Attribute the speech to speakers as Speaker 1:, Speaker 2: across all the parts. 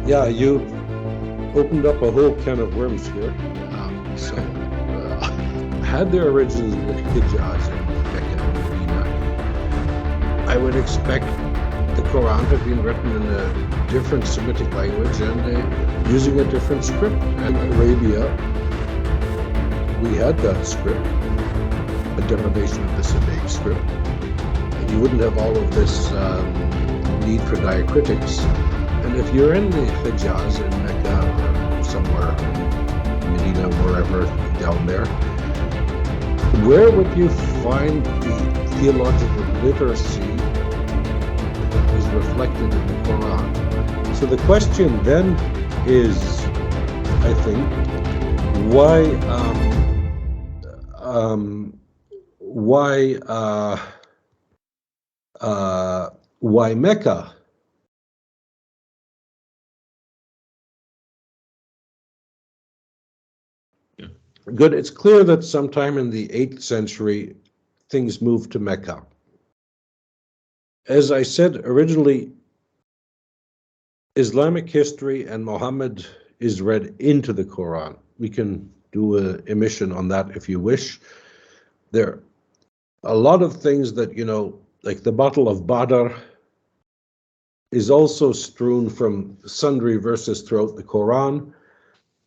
Speaker 1: Yeah, you opened up a whole can of worms here. Had there originally been Hijaz in Mecca and Medina, I would expect the Quran to have been written in a different Semitic language and using a different script. And Arabia, we had that script, a derivation of the Semitic script. And you wouldn't have all of this need for diacritics. And if you're in the Hijaz in Mecca or somewhere in Medina, wherever down there, where would you find the theological literacy that was reflected in the Quran? So the question then is, I think, why Mecca? Good. It's clear that sometime in the 8th century, things moved to Mecca. As I said originally, Islamic history and Muhammad is read into the Quran. We can do an emission on that if you wish. There are a lot of things that, like the Battle of Badr is also strewn from sundry verses throughout the Quran.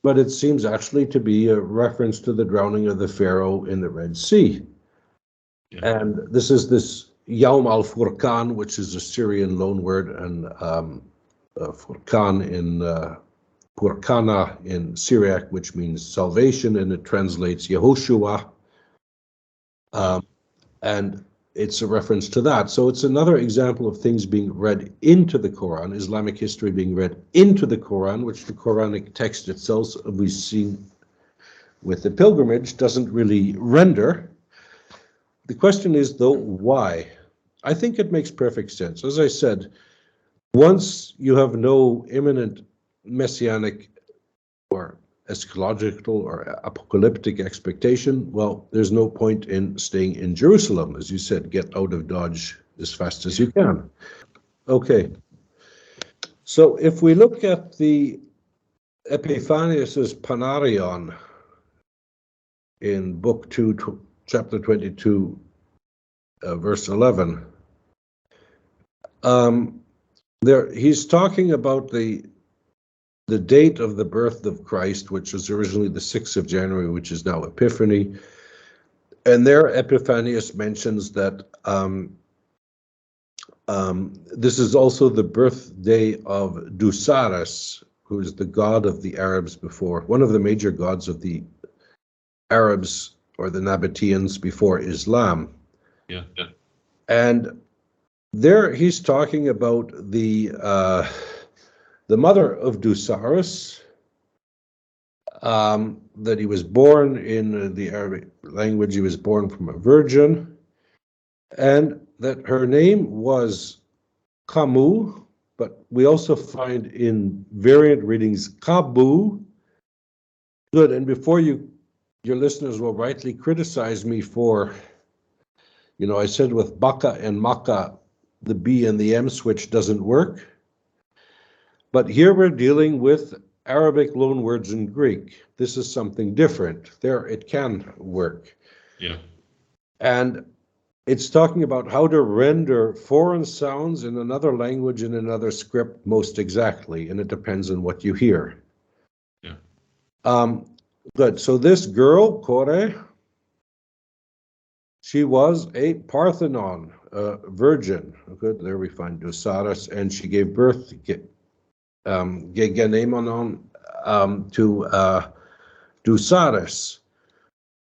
Speaker 1: But it seems actually to be a reference to the drowning of the Pharaoh in the Red Sea. Yeah. And this is this Yawm al-Furqan, which is a Syrian loanword, and Furqan in Furqana in Syriac, which means salvation, and it translates Yehoshua. And it's a reference to that. So it's another example of things being read into the Quran, Islamic history being read into the Quran, which the Quranic text itself, we've seen with the pilgrimage, doesn't really render. The question is, though, why? I think it makes perfect sense. As I said, once you have no imminent messianic or eschatological or apocalyptic expectation, well, there's no point in staying in Jerusalem. As you said, get out of Dodge as fast as you can. Okay. So if we look at the Epiphanius's Panarion in Book 2, Chapter 22, verse 11, he's talking about the date of the birth of Christ, which was originally the 6th of January, which is now Epiphany. And there Epiphanius mentions that this is also the birthday of Dusaras, who is the god of the Arabs before, one of the major gods of the Arabs or the Nabateans before Islam.
Speaker 2: Yeah.
Speaker 1: And there he's talking about the mother of Dusaras, that he was born in the Arabic language, he was born from a virgin, and that her name was Kamu, but we also find in variant readings Kabu. Good, and before your listeners will rightly criticize me for, I said with Baka and Maka, the B and the M switch doesn't work. But here we're dealing with Arabic loanwords in Greek. This is something different. There it can work.
Speaker 2: Yeah.
Speaker 1: And it's talking about how to render foreign sounds in another language in another script most exactly, and it depends on what you hear.
Speaker 2: Yeah.
Speaker 1: Good. So this girl, Kore, she was a Parthenon, a virgin. Good. There we find Dusaras, and she gave birth Gegenemonon to Dusaras.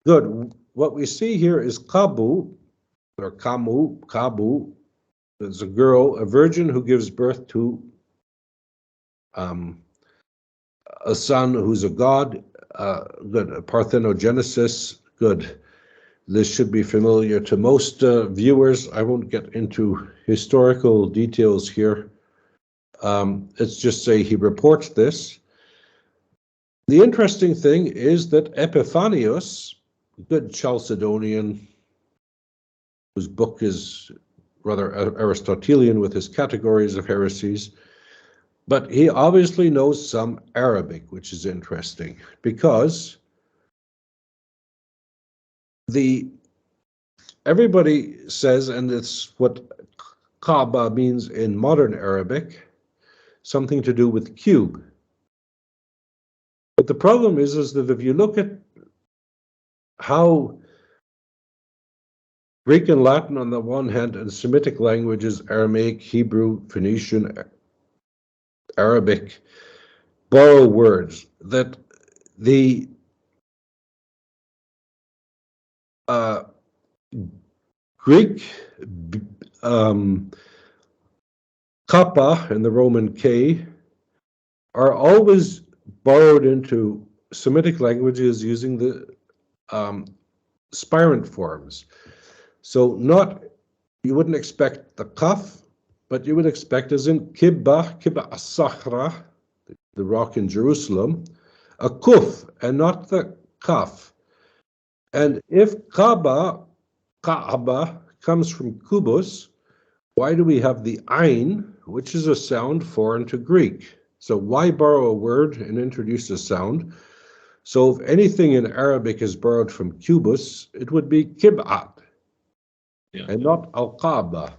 Speaker 1: Good. What we see here is Kabu, or Kabu, is a girl, a virgin who gives birth to a son who's a god. Good. Parthenogenesis. Good. This should be familiar to most viewers. I won't get into historical details here. Let's just say he reports this. The interesting thing is that Epiphanius, good Chalcedonian, whose book is rather Aristotelian with his categories of heresies, But he obviously knows some Arabic, which is interesting because everybody says, and it's what Kaaba means in modern Arabic, something to do with cube. But the problem is that if you look at how Greek and Latin on the one hand and Semitic languages, Aramaic, Hebrew, Phoenician, Arabic, borrow words, that the Greek kappa and the Roman K are always borrowed into Semitic languages using the spirant forms. So you wouldn't expect the kaf, but you would expect as in kibba as-sakhra, the rock in Jerusalem, a kuf and not the kaf. And if Kaaba comes from kubus, why do we have the ein, which is a sound foreign to Greek? So why borrow a word and introduce a sound? So if anything in Arabic is borrowed from kubus, it would be kib'at, and not al-Kaaba.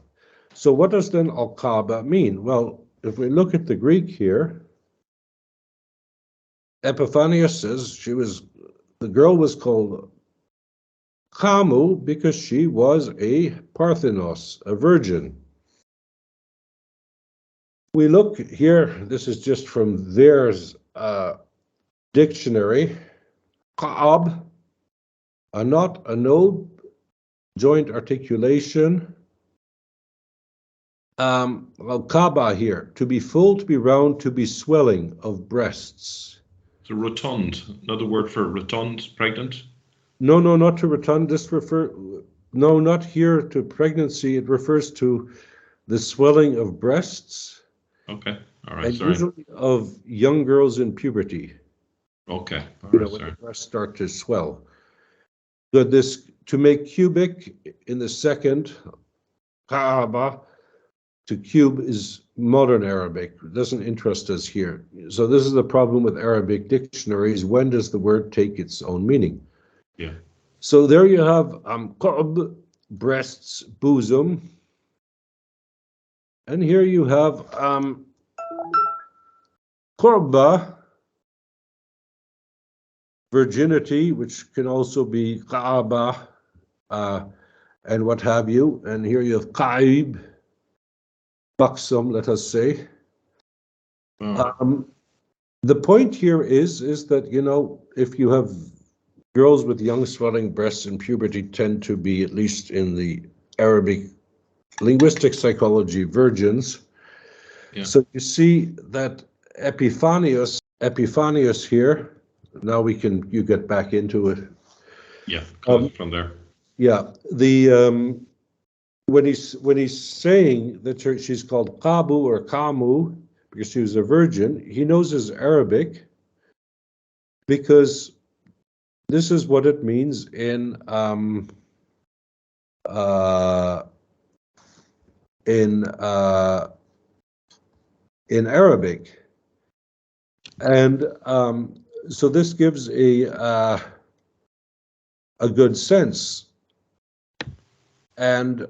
Speaker 1: So what does then al-Kaaba mean? Well, if we look at the Greek here, Epiphanius says the girl was called Kamu because she was a Parthenos, a virgin. We look here, this is just from theirs dictionary, Ka'ab, a knot, a node, joint articulation. Al-Kaaba here, to be full, to be round, to be swelling of breasts.
Speaker 2: So rotund, another word for rotund, pregnant?
Speaker 1: No, not to rotund. No, not here to pregnancy. It refers to the swelling of breasts.
Speaker 2: Okay, all right,
Speaker 1: and
Speaker 2: sorry.
Speaker 1: Usually of young girls in puberty.
Speaker 2: Okay, all
Speaker 1: When
Speaker 2: right,
Speaker 1: the
Speaker 2: sorry.
Speaker 1: breasts start to swell. So this, to make cubic in the second, Kaaba, to cube is modern Arabic. It doesn't interest us here. So this is the problem with Arabic dictionaries. When does the word take its own meaning?
Speaker 2: Yeah.
Speaker 1: So there you have qa'b, breasts, bosom. And here you have qurba, virginity, which can also be qa'aba, and what have you. And here you have qa'ib, buxom, let us say.
Speaker 2: Oh.
Speaker 1: The point here is that, if you have girls with young swelling breasts in puberty tend to be, at least in the Arabic linguistic psychology, virgins.
Speaker 2: Yeah.
Speaker 1: So you see that Epiphanius here, now you get back into it.
Speaker 2: Yeah, from there.
Speaker 1: Yeah, when he's saying that she's called Kabu or Kamu because she was a virgin, he knows his Arabic because this is what it means in Arabic, and so this gives a good sense, and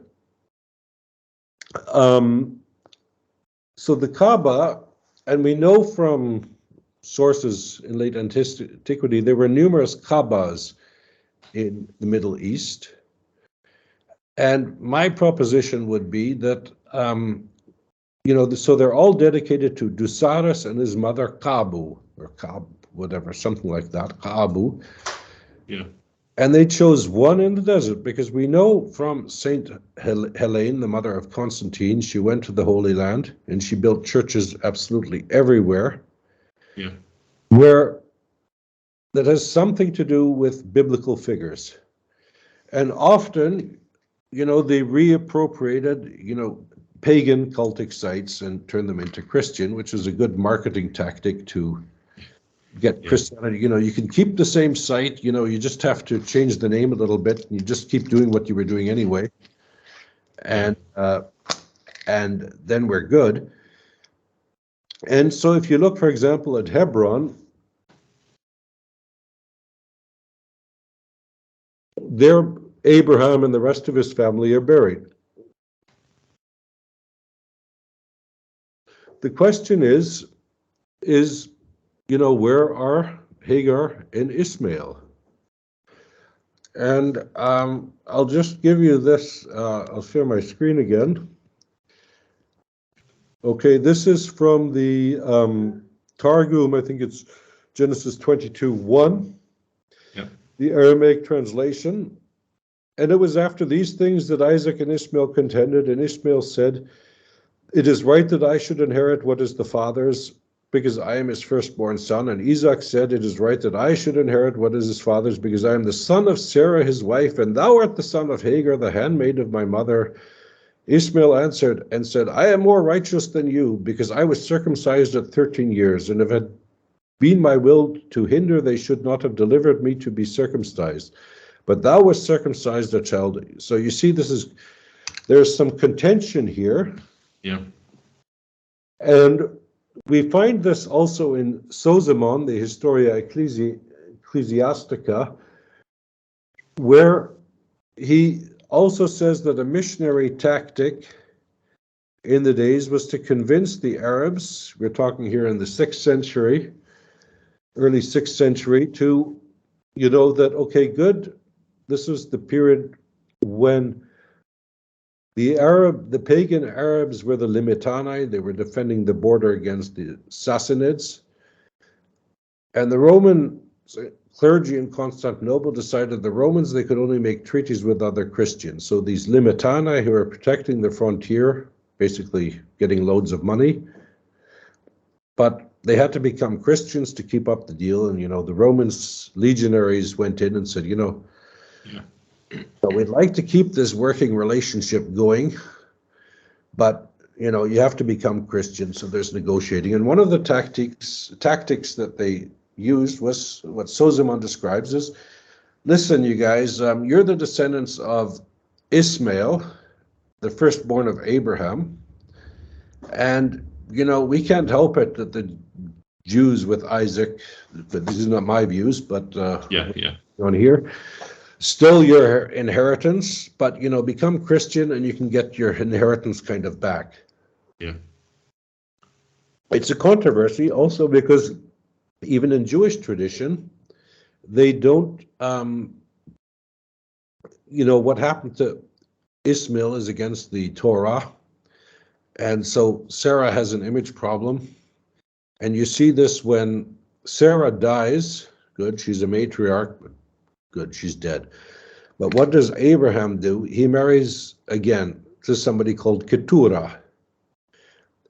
Speaker 1: so the Kaaba, and we know from sources in late antiquity there were numerous Kaabas in the Middle East, and my proposition would be that so they're all dedicated to Dusaras and his mother Kabu, or Kab, whatever, something like that, Kabu.
Speaker 2: Yeah.
Speaker 1: And they chose one in the desert because we know from Saint Helene, the mother of Constantine, she went to the Holy Land and she built churches absolutely everywhere.
Speaker 2: Yeah.
Speaker 1: Where that has something to do with biblical figures. And often, they reappropriated, pagan cultic sites and turn them into Christian, which is a good marketing tactic to get Christianity. You can keep the same site, you just have to change the name a little bit, and you just keep doing what you were doing anyway. And then we're good. And so if you look, for example, at Hebron, there Abraham and the rest of his family are buried. The question is, where are Hagar and Ishmael? And I'll just give you this, I'll share my screen again. Okay, this is from the Targum, I think it's Genesis 22:1,
Speaker 2: Yeah.
Speaker 1: the Aramaic translation. And it was after these things that Isaac and Ishmael contended, and Ishmael said, "It is right that I should inherit what is the father's, because I am his firstborn son." And Isaac said, "It is right that I should inherit what is his father's, because I am the son of Sarah his wife, and thou art the son of Hagar, the handmaid of my mother." Ishmael answered and said, "I am more righteous than you, because I was circumcised at 13 years, and if it had been my will to hinder, they should not have delivered me to be circumcised. But thou wast circumcised a child." So you see, there's some contention here.
Speaker 2: Yeah.
Speaker 1: And we find this also in Sozomen, the Historia Ecclesiastica, where he also says that a missionary tactic in the days was to convince the Arabs, we're talking here in the 6th century, early 6th century, to, that, okay, good, this was the period when the pagan Arabs were the Limitani. They were defending the border against the Sassanids. And the Roman clergy in Constantinople decided the Romans, they could only make treaties with other Christians. So these Limitani, who are protecting the frontier, basically getting loads of money, but they had to become Christians to keep up the deal. And, the Romans legionaries went in and said,
Speaker 2: Yeah.
Speaker 1: "So we'd like to keep this working relationship going, but you have to become Christian." So there's negotiating. And one of the tactics that they used was what Sozomen describes as, "Listen, you guys, you're the descendants of Ishmael, the firstborn of Abraham, and we can't help it that the Jews with Isaac, but this is not my views, but on here, still your inheritance, but become Christian and you can get your inheritance kind of back."
Speaker 2: Yeah.
Speaker 1: It's a controversy also because even in Jewish tradition, they don't, what happened to Ishmael is against the Torah. And so Sarah has an image problem. And you see this when Sarah dies. Good, she's a matriarch, but good, she's dead. But what does Abraham do? He marries again to somebody called Keturah.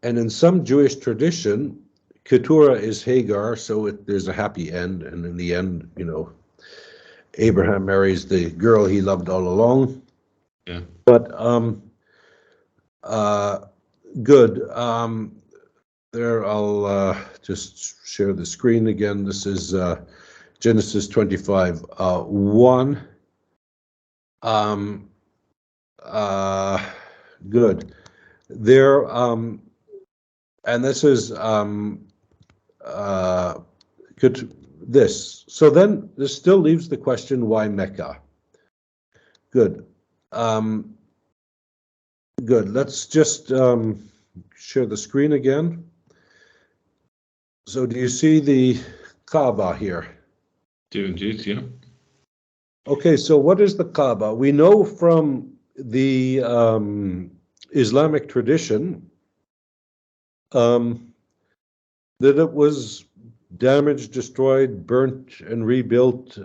Speaker 1: And in some Jewish tradition, Keturah is Hagar, so there's a happy end. And in the end, Abraham marries the girl he loved all along.
Speaker 2: Yeah.
Speaker 1: But good. There, I'll just share the screen again. This is Genesis 25:1. Good. There, and this is good. This. So then this still leaves the question, why Mecca? Good. Good. Let's just share the screen again. So do you see the Kaaba here?
Speaker 2: Do indeed, yeah.
Speaker 1: Okay, so what is the Kaaba? We know from the Islamic tradition that it was damaged, destroyed, burnt, and rebuilt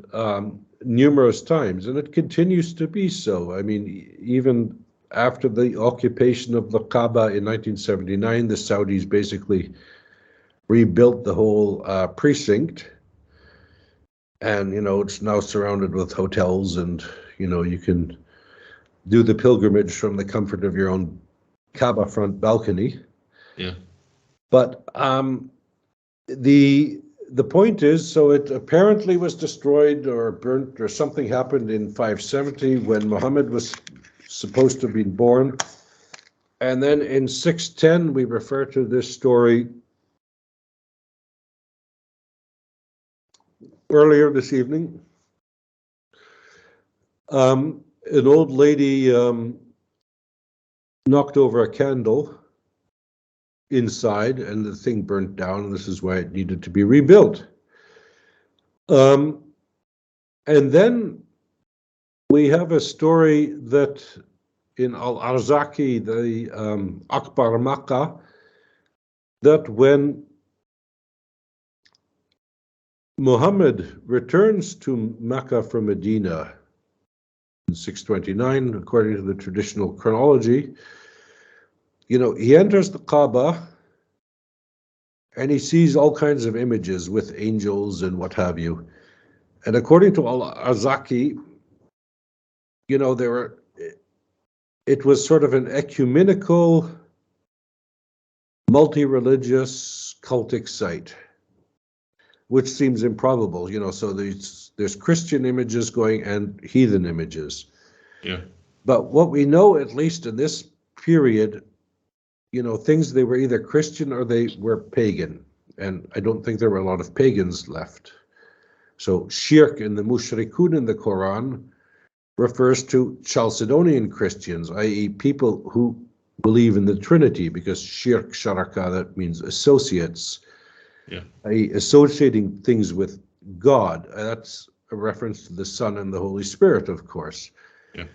Speaker 1: numerous times, and it continues to be so. I mean, even after the occupation of the Kaaba in 1979, the Saudis basically rebuilt the whole precinct, and it's now surrounded with hotels, and you can do the pilgrimage from the comfort of your own Kaaba front balcony.
Speaker 2: Yeah.
Speaker 1: But the point is, so it apparently was destroyed or burnt or something happened in 570 when Muhammad was supposed to have been born. And then in 610, we refer to this story earlier this evening. An old lady knocked over a candle inside, and the thing burnt down, and this is why it needed to be rebuilt. And then we have a story that in Al-Arzaki, the Akbar Mecca, that when Muhammad returns to Mecca from Medina in 629, according to the traditional chronology, he enters the Kaaba and he sees all kinds of images with angels and what have you. And according to Al-Arzaki, it was sort of an ecumenical, multi-religious, cultic site, which seems improbable, so there's Christian images going and heathen images.
Speaker 2: Yeah.
Speaker 1: But what we know, at least in this period, things, they were either Christian or they were pagan. And I don't think there were a lot of pagans left. So shirk in the mushrikun in the Quran refers to Chalcedonian Christians, i.e. people who believe in the Trinity, because shirk, sharaka, that means associates.
Speaker 2: Yeah.
Speaker 1: i.e. associating things with God. That's a reference to the Son and the Holy Spirit, of course.
Speaker 2: Yeah.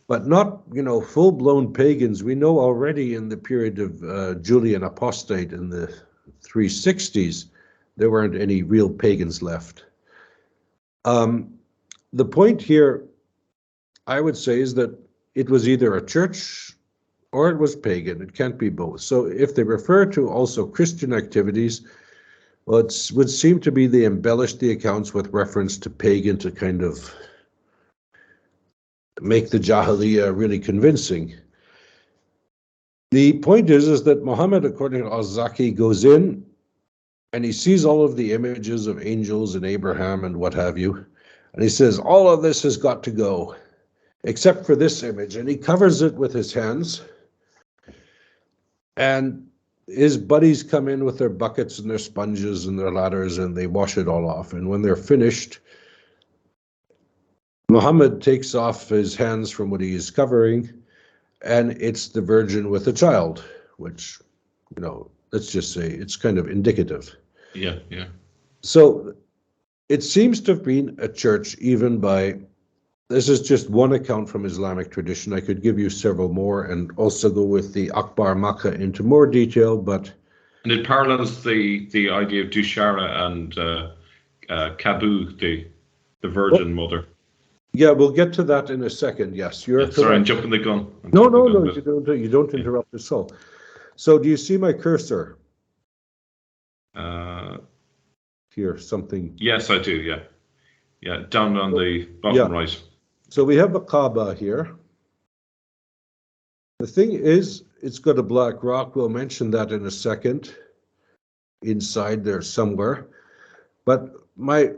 Speaker 1: But not, full-blown pagans. We know already in the period of Julian Apostate in the 360s, there weren't any real pagans left. The point here, I would say, is that it was either a church or it was pagan. It can't be both. So if they refer to also Christian activities, well, it would seem to be they embellished the accounts with reference to pagan to kind of make the Jahiliyyah really convincing. The point is that Muhammad, according to Al-Zaki, goes in and he sees all of the images of angels and Abraham and what have you. And he says, all of this has got to go, except for this image. And he covers it with his hands. And his buddies come in with their buckets and their sponges and their ladders, and they wash it all off. And when they're finished, Muhammad takes off his hands from what he is covering, and it's the Virgin with a child, which, let's just say it's kind of indicative.
Speaker 2: Yeah, yeah.
Speaker 1: So it seems to have been a church even by, this is just one account from Islamic tradition. I could give you several more and also go with the Akbar Makkah into more detail, but...
Speaker 2: And it parallels the idea of Dushara and Kabu, the Virgin Mother.
Speaker 1: Yeah, we'll get to that in a second. Yes, you're correct.
Speaker 2: Sorry, I'm jumping the gun.
Speaker 1: No, you don't interrupt us all. So do you see my cursor? Here, something.
Speaker 2: Yes, I do, yeah. Yeah, down on the bottom right.
Speaker 1: So we have the Kaaba here. The thing is, it's got a black rock. We'll mention that in a second. Inside there somewhere. But my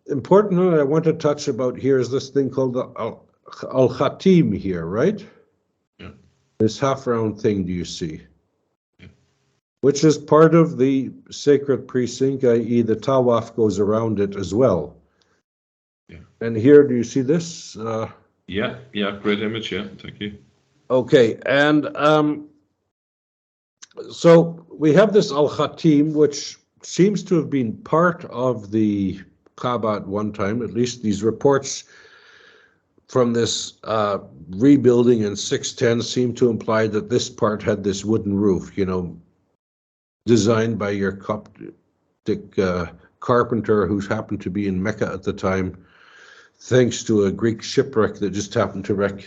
Speaker 1: important one I want to touch about here is this thing called the Al-Khatim here, right?
Speaker 2: Yeah.
Speaker 1: This half-round thing, do you see? Yeah. Which is part of the sacred precinct, i.e. the Tawaf goes around it as well.
Speaker 2: Yeah. And
Speaker 1: here, do you see this?
Speaker 2: Yeah, great image, yeah, thank you.
Speaker 1: Okay, and so we have this Al-Khatim, which seems to have been part of the Kaaba at one time, at least these reports from this rebuilding in 610 seem to imply that this part had this wooden roof, designed by your Coptic carpenter who happened to be in Mecca at the time, thanks to a Greek shipwreck that just happened to wreck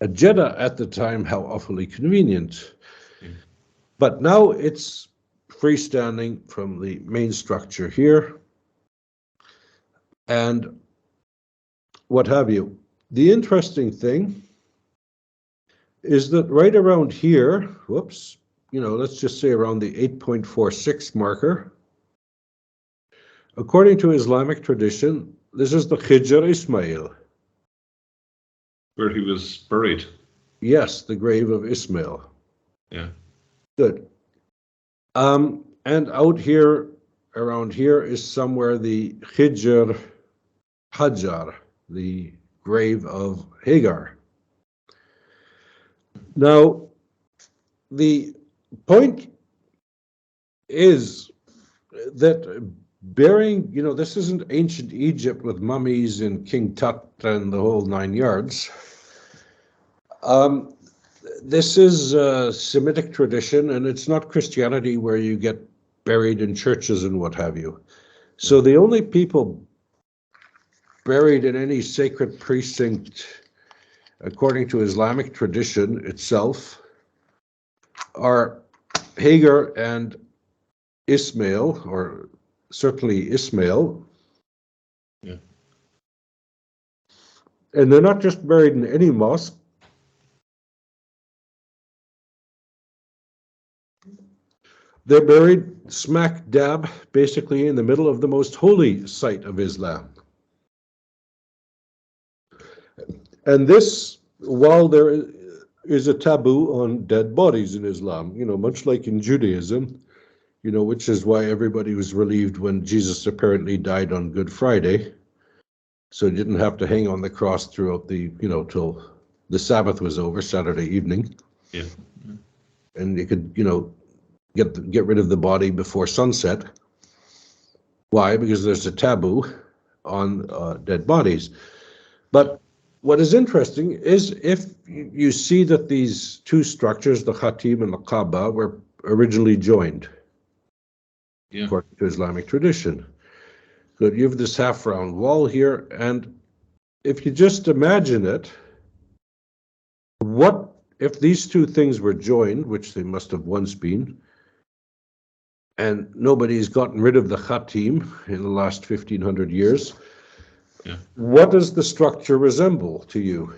Speaker 1: a Jeddah at the time. How awfully convenient. Yeah. But now it's freestanding from the main structure here and what have you. The interesting thing is that right around here, whoops, let's just say around the 8.46 marker, according to Islamic tradition, this is the Hijr Ishmael.
Speaker 2: Where he was buried.
Speaker 1: Yes, the grave of Ishmael.
Speaker 2: Yeah.
Speaker 1: Good. And out here around here is somewhere the Hijr Hajar, the grave of Hagar. Now, the point is that burying, this isn't ancient Egypt with mummies and King Tut and the whole 9 yards. This is a Semitic tradition, and it's not Christianity where you get buried in churches and what have you. So the only people buried in any sacred precinct, according to Islamic tradition itself, are Hagar and Ishmael, or certainly Ishmael.
Speaker 2: Yeah.
Speaker 1: And they're not just buried in any mosque. They're buried smack dab, basically in the middle of the most holy site of Islam. And this, while there is a taboo on dead bodies in Islam, much like in Judaism, which is why everybody was relieved when Jesus apparently died on Good Friday. So he didn't have to hang on the cross throughout the, till the Sabbath was over, Saturday evening.
Speaker 2: Yeah.
Speaker 1: And you could, get rid of the body before sunset. Why? Because there's a taboo on dead bodies. But what is interesting is if you see that these two structures, the Khatim and the Kaaba, were originally joined, according to Islamic tradition. So you have this half-round wall here, and if you just imagine it, what if these two things were joined, which they must have once been, and nobody's gotten rid of the Khatim in the last 1,500 years, what does the structure resemble to you?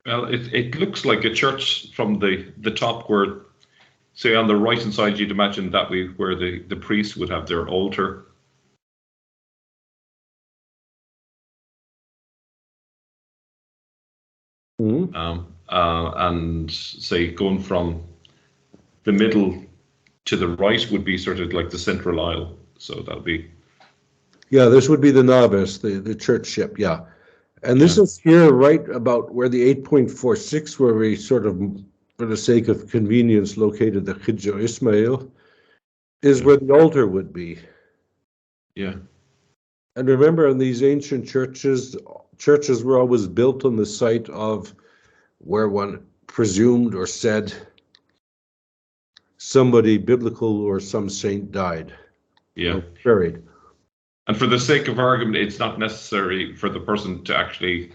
Speaker 2: Well, it looks like a church from the top, where, say, on the right-hand side, you'd imagine that where the priests would have their altar.
Speaker 1: Mm-hmm.
Speaker 2: And say going from the middle to the right would be sort of like the central aisle. So that would be.
Speaker 1: Yeah, this would be the novice, the church ship, yeah. And this is here right about where the 8.46, where we sort of, for the sake of convenience, located the Hijr Ishmael, is where the altar would be.
Speaker 2: Yeah.
Speaker 1: And remember, in these ancient churches were always built on the site of where one presumed or said somebody biblical or some saint died.
Speaker 2: Yeah.
Speaker 1: Buried.
Speaker 2: And for the sake of argument, it's not necessary for the person to actually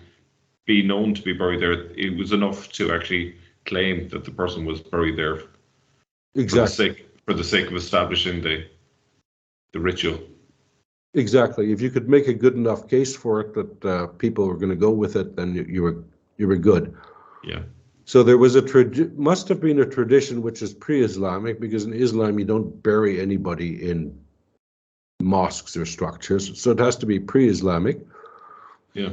Speaker 2: be known to be buried there. It was enough to actually claim that the person was buried there.
Speaker 1: Exactly.
Speaker 2: For the sake of establishing the ritual. Exactly.
Speaker 1: If you could make a good enough case for it that people were going to go with it, then you were good.
Speaker 2: Yeah.
Speaker 1: So there was must have been a tradition which is pre-Islamic, because in Islam you don't bury anybody in mosques or structures, so it has to be pre-Islamic.
Speaker 2: Yeah.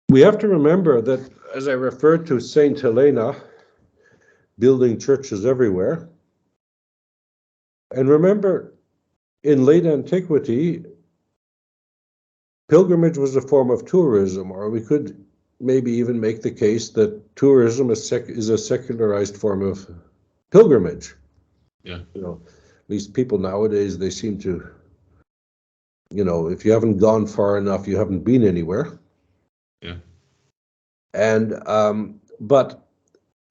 Speaker 1: We have to remember that, as I referred to Saint Helena building churches everywhere, and remember, in late antiquity, pilgrimage was a form of tourism, or we could maybe even make the case that tourism is a secularized form of pilgrimage.
Speaker 2: Yeah.
Speaker 1: At least people nowadays, they seem to, if you haven't gone far enough, you haven't been anywhere.
Speaker 2: Yeah.
Speaker 1: And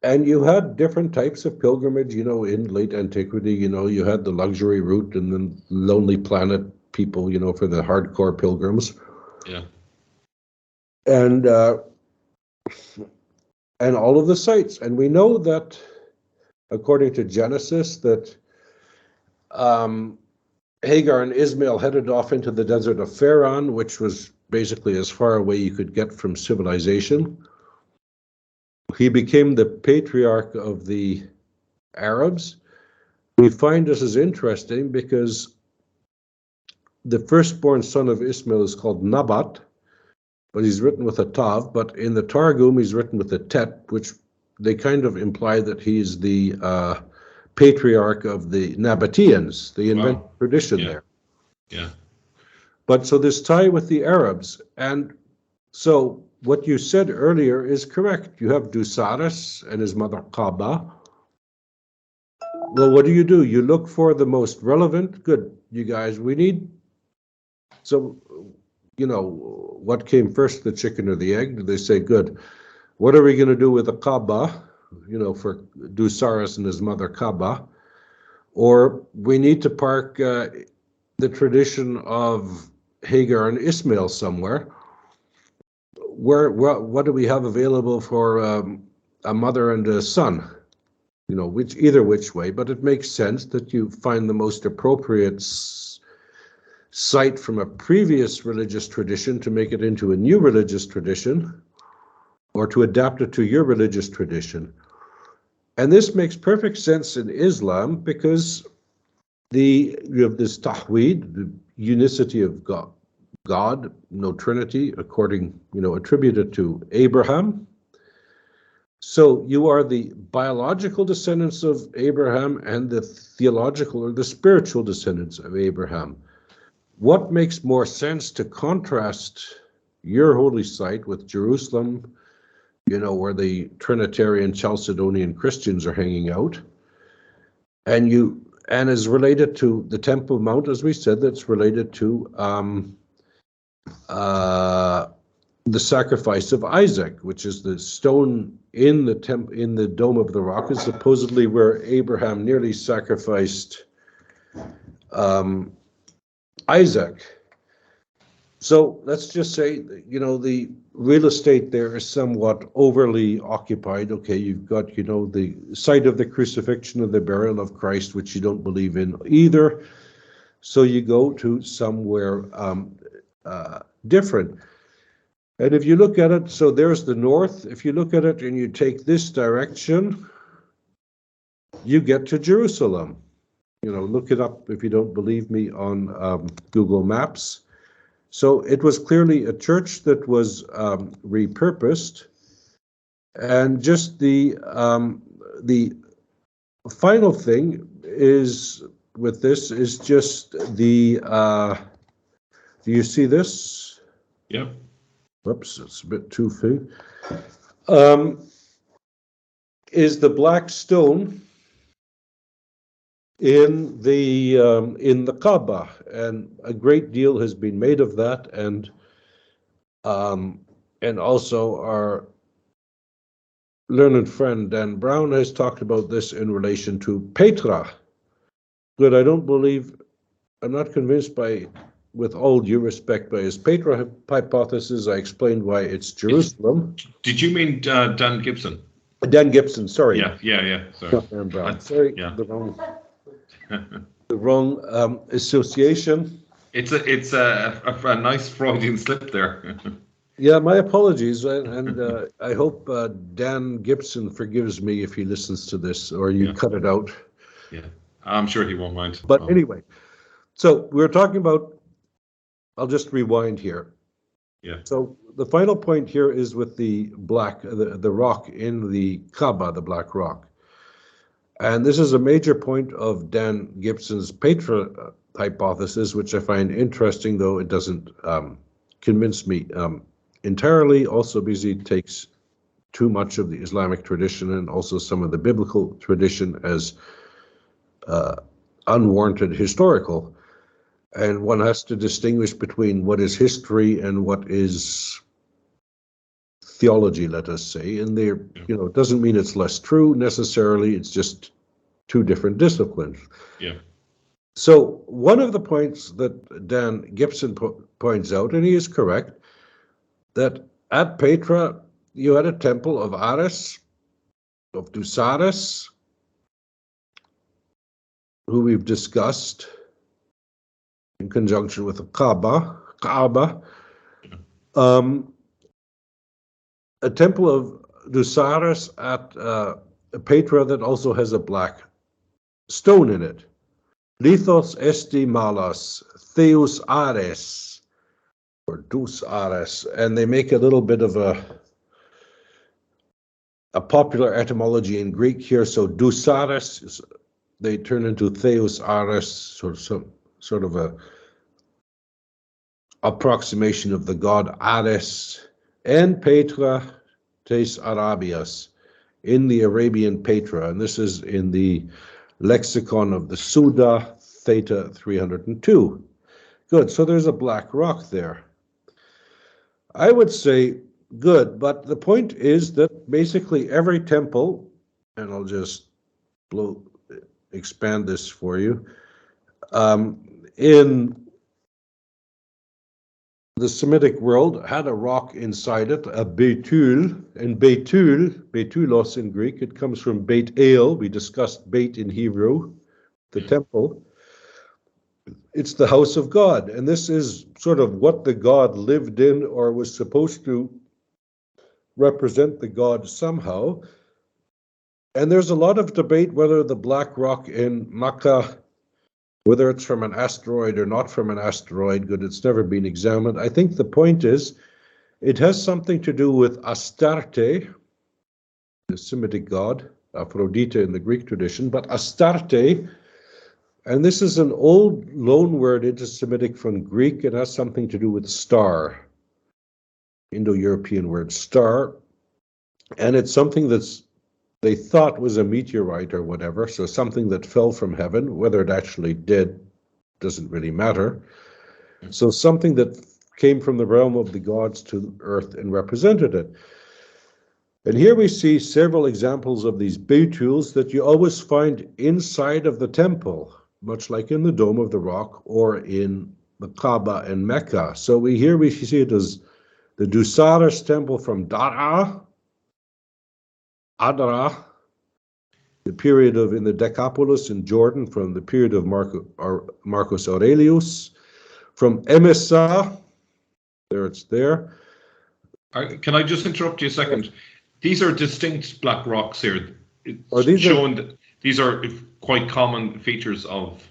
Speaker 1: and you had different types of pilgrimage, in late antiquity. You had the luxury route and then Lonely Planet people, for the hardcore pilgrims.
Speaker 2: Yeah.
Speaker 1: And all of the sites. And we know that, according to Genesis, that Hagar and Ishmael headed off into the desert of Pharaoh, which was basically as far away you could get from civilization. He became the patriarch of the Arabs. We find this is interesting because the firstborn son of Ishmael is called Nabat, but he's written with a Tav, but in the Targum he's written with a Tet, which they kind of imply that he's the patriarch of the Nabateans, the invented tradition there.
Speaker 2: Yeah.
Speaker 1: But so this tie with the Arabs, and so what you said earlier is correct. You have Dusaras and his mother Kaaba. Well, what do? You look for the most relevant. Good, you guys, we need. So, what came first, the chicken or the egg? Do they say, good, what are we going to do with the Kaaba, for Dusaras and his mother Kaaba? Or we need to park the tradition of Hagar and Ishmael somewhere. What do we have available for a mother and a son? Either which way, but it makes sense that you find the most appropriate site from a previous religious tradition to make it into a new religious tradition, or to adapt it to your religious tradition. And this makes perfect sense in Islam because you have this tahweed, the unicity of God, no Trinity, attributed to Abraham. So you are the biological descendants of Abraham and the theological or the spiritual descendants of Abraham. What makes more sense to contrast your holy site with Jerusalem, where the Trinitarian Chalcedonian Christians are hanging out, and is related to the Temple Mount, as we said, that's related to the sacrifice of Isaac, which is the stone in the Dome of the Rock, is supposedly where Abraham nearly sacrificed Isaac. So let's just say, the real estate there is somewhat overly occupied. Okay, you've got, the site of the crucifixion of the burial of Christ, which you don't believe in either. So you go to somewhere different. And if you look at it, so there's the north. If you look at it and you take this direction, you get to Jerusalem. Look it up if you don't believe me on Google Maps. So it was clearly a church that was repurposed. And just the final thing is with this is just the, do you see this?
Speaker 2: Yep.
Speaker 1: Whoops, it's a bit too big. Is the black stone in the Kaaba, and a great deal has been made of that, and also our learned friend Dan Brown has talked about this in relation to Petra. But I'm not convinced with all due respect, by his Petra hypothesis. I explained why it's Jerusalem.
Speaker 2: Did you mean Dan Gibson?
Speaker 1: Dan Gibson, sorry.
Speaker 2: Yeah. Sorry.
Speaker 1: Not Dan Brown. Sorry,
Speaker 2: yeah.
Speaker 1: the wrong association.
Speaker 2: It's a nice Freudian slip there.
Speaker 1: Yeah, my apologies, and I hope Dan Gibson forgives me if he listens to this, or you cut it out.
Speaker 2: Yeah, I'm sure he won't mind.
Speaker 1: But anyway, so we're talking about, I'll just rewind here.
Speaker 2: Yeah.
Speaker 1: So the final point here is with the rock in the Kaaba, the black rock. And this is a major point of Dan Gibson's Petra hypothesis, which I find interesting, though it doesn't convince me entirely, also because he takes too much of the Islamic tradition and also some of the biblical tradition as unwarranted historical. And one has to distinguish between what is history and what is theology, let us say. And there, it doesn't mean it's less true necessarily. It's just two different disciplines.
Speaker 2: Yeah.
Speaker 1: So one of the points that Dan Gibson points out, and he is correct, that at Petra you had a temple of Ares, of Dusaras, who we've discussed in conjunction with the Kaaba, a temple of Dusaras at Petra that also has a black stone in it. Lithos esti malas, Theus Ares, or Dus Ares, and they make a little bit of a popular etymology in Greek here. So Dusaras, they turn into Theus Ares, sort of a approximation of the god Ares and Petra tes Arabias in the Arabian Petra, and this is in the lexicon of the Suda, Theta 302. Good, so there's a black rock there. I would say good, but the point is that basically every temple, and I'll just expand this for you, in the Semitic world had a rock inside it, a Betul, and Betulos in Greek, it comes from Beit El. We discussed Beit in Hebrew, the temple. It's the house of God, and this is sort of what the God lived in or was supposed to represent the God somehow. And there's a lot of debate whether the black rock in Mecca, whether it's from an asteroid or not from an asteroid, good, it's never been examined. I think the point is it has something to do with Astarte, the Semitic god, Aphrodite in the Greek tradition, but Astarte, and this is an old loan word into Semitic from Greek. It has something to do with star, Indo-European word star, and it's something they thought was a meteorite or whatever, so something that fell from heaven. Whether it actually did doesn't really matter. So something that came from the realm of the gods to earth and represented it. And here we see several examples of these betuls that you always find inside of the temple, much like in the Dome of the Rock or in the Kaaba and Mecca. So here we see it as the Dusaris temple from Adra, the period of in the Decapolis in Jordan, from the period of Marcus Aurelius, from Emesa, there it's there.
Speaker 2: Can I just interrupt you a second? Yes. These are distinct black rocks here. These are quite common features of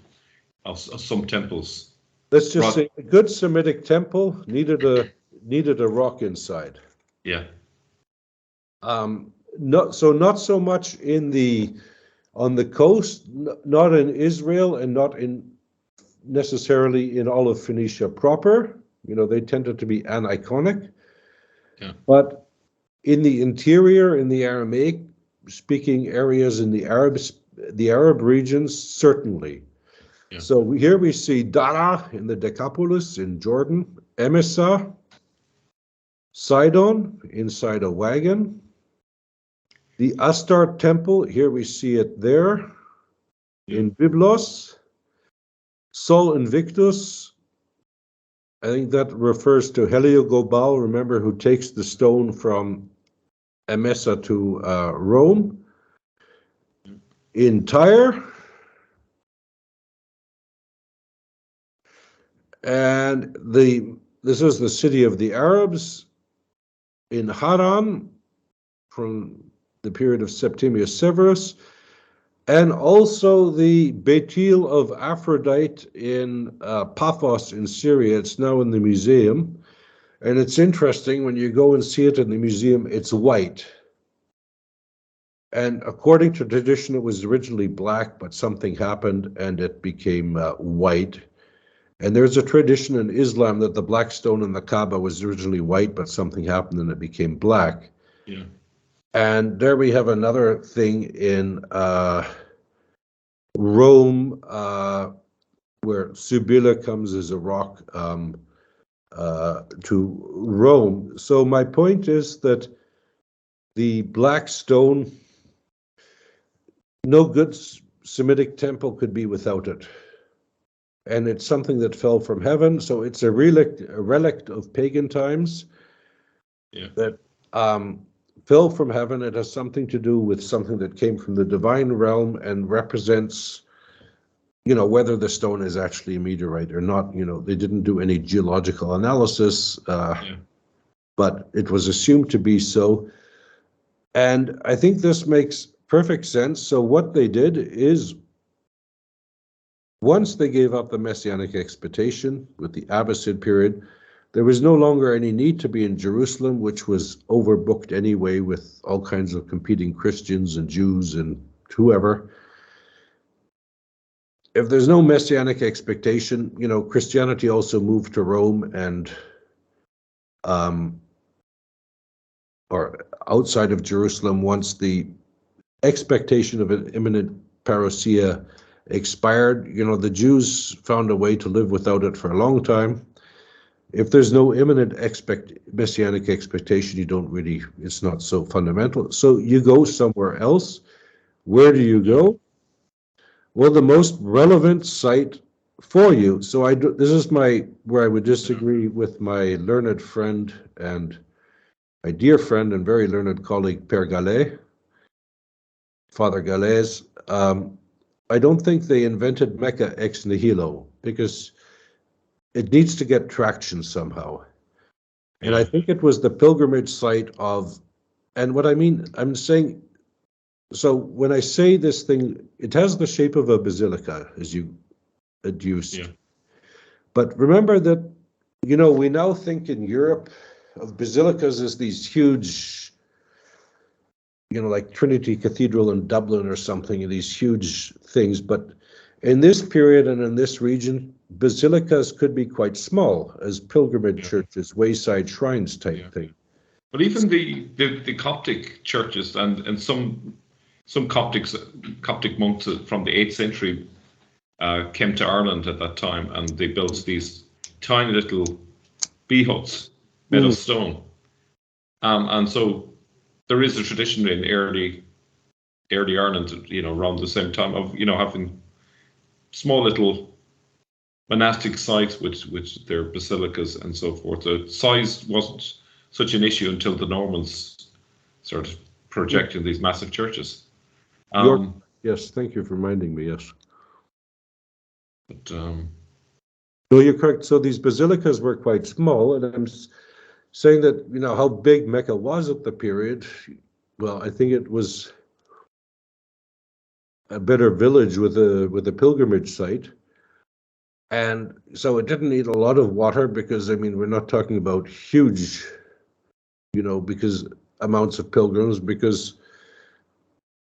Speaker 2: some temples.
Speaker 1: Let's just say a good Semitic temple needed a rock inside.
Speaker 2: Yeah.
Speaker 1: Not so much on the coast, not in Israel, and not necessarily in all of Phoenicia proper. They tended to be aniconic.
Speaker 2: Yeah.
Speaker 1: But in the interior, in the Aramaic speaking areas, in the Arab regions, certainly.
Speaker 2: Yeah.
Speaker 1: So here we see Dara in the Decapolis in Jordan, Emesa, Sidon inside a wagon. The Astarte temple, here we see it there, in Byblos. Sol Invictus, I think that refers to Heliogobal, remember, who takes the stone from Emesa to Rome. In Tyre. And this is the city of the Arabs in Haran from the period of Septimius Severus, and also the Betil of Aphrodite in Paphos in Syria. It's now in the museum, and it's interesting when you go and see it in the museum, it's white. And according to tradition, it was originally black, but something happened and it became white. And there's a tradition in Islam that the black stone in the Kaaba was originally white, but something happened and it became black.
Speaker 2: Yeah.
Speaker 1: And there we have another thing in Rome, where Sibylla comes as a rock to Rome. So my point is that the black stone, no good Semitic temple could be without it. And it's something that fell from heaven, so it's a relic of pagan times.
Speaker 2: Yeah.
Speaker 1: That fell from heaven. It has something to do with something that came from the divine realm and represents, whether the stone is actually a meteorite or not. They didn't do any geological analysis, but it was assumed to be so. And I think this makes perfect sense. So what they did is, once they gave up the Messianic expectation with the Abbasid period, there was no longer any need to be in Jerusalem, which was overbooked anyway with all kinds of competing Christians and Jews and whoever. if there's no messianic expectation, Christianity also moved to Rome and or outside of Jerusalem once the expectation of an imminent parousia expired. The Jews found a way to live without it for a long time. If there's no imminent messianic expectation, it's not so fundamental. So you go somewhere else. Where do you go? Well, the most relevant site for you. So this is where I would disagree with my learned friend and my dear friend and very learned colleague, Père Gallet, Father Gallet. I don't think they invented Mecca ex nihilo, because it needs to get traction somehow. And I think it was the pilgrimage site and what I mean, I'm saying, so when I say this thing, it has the shape of a basilica, as you adduced. Yeah. But remember that, we now think in Europe of basilicas as these huge, like Trinity Cathedral in Dublin or something, and these huge things. But in this period and in this region, basilicas could be quite small as pilgrimage churches, wayside shrines type thing.
Speaker 2: But even the Coptic churches and some Coptic monks from the 8th century came to Ireland at that time, and they built these tiny little bee huts made of stone. And so there is a tradition in early Ireland, around the same time of, having small little monastic sites which their basilicas and so forth. The size wasn't such an issue until the Normans started projecting these massive churches.
Speaker 1: Yes, thank you for reminding me, yes.
Speaker 2: But
Speaker 1: no, you're correct. So these basilicas were quite small, and I'm saying that, how big Mecca was at the period. Well, I think it was a better village with a pilgrimage site. And so it didn't need a lot of water because, we're not talking about huge, because amounts of pilgrims, because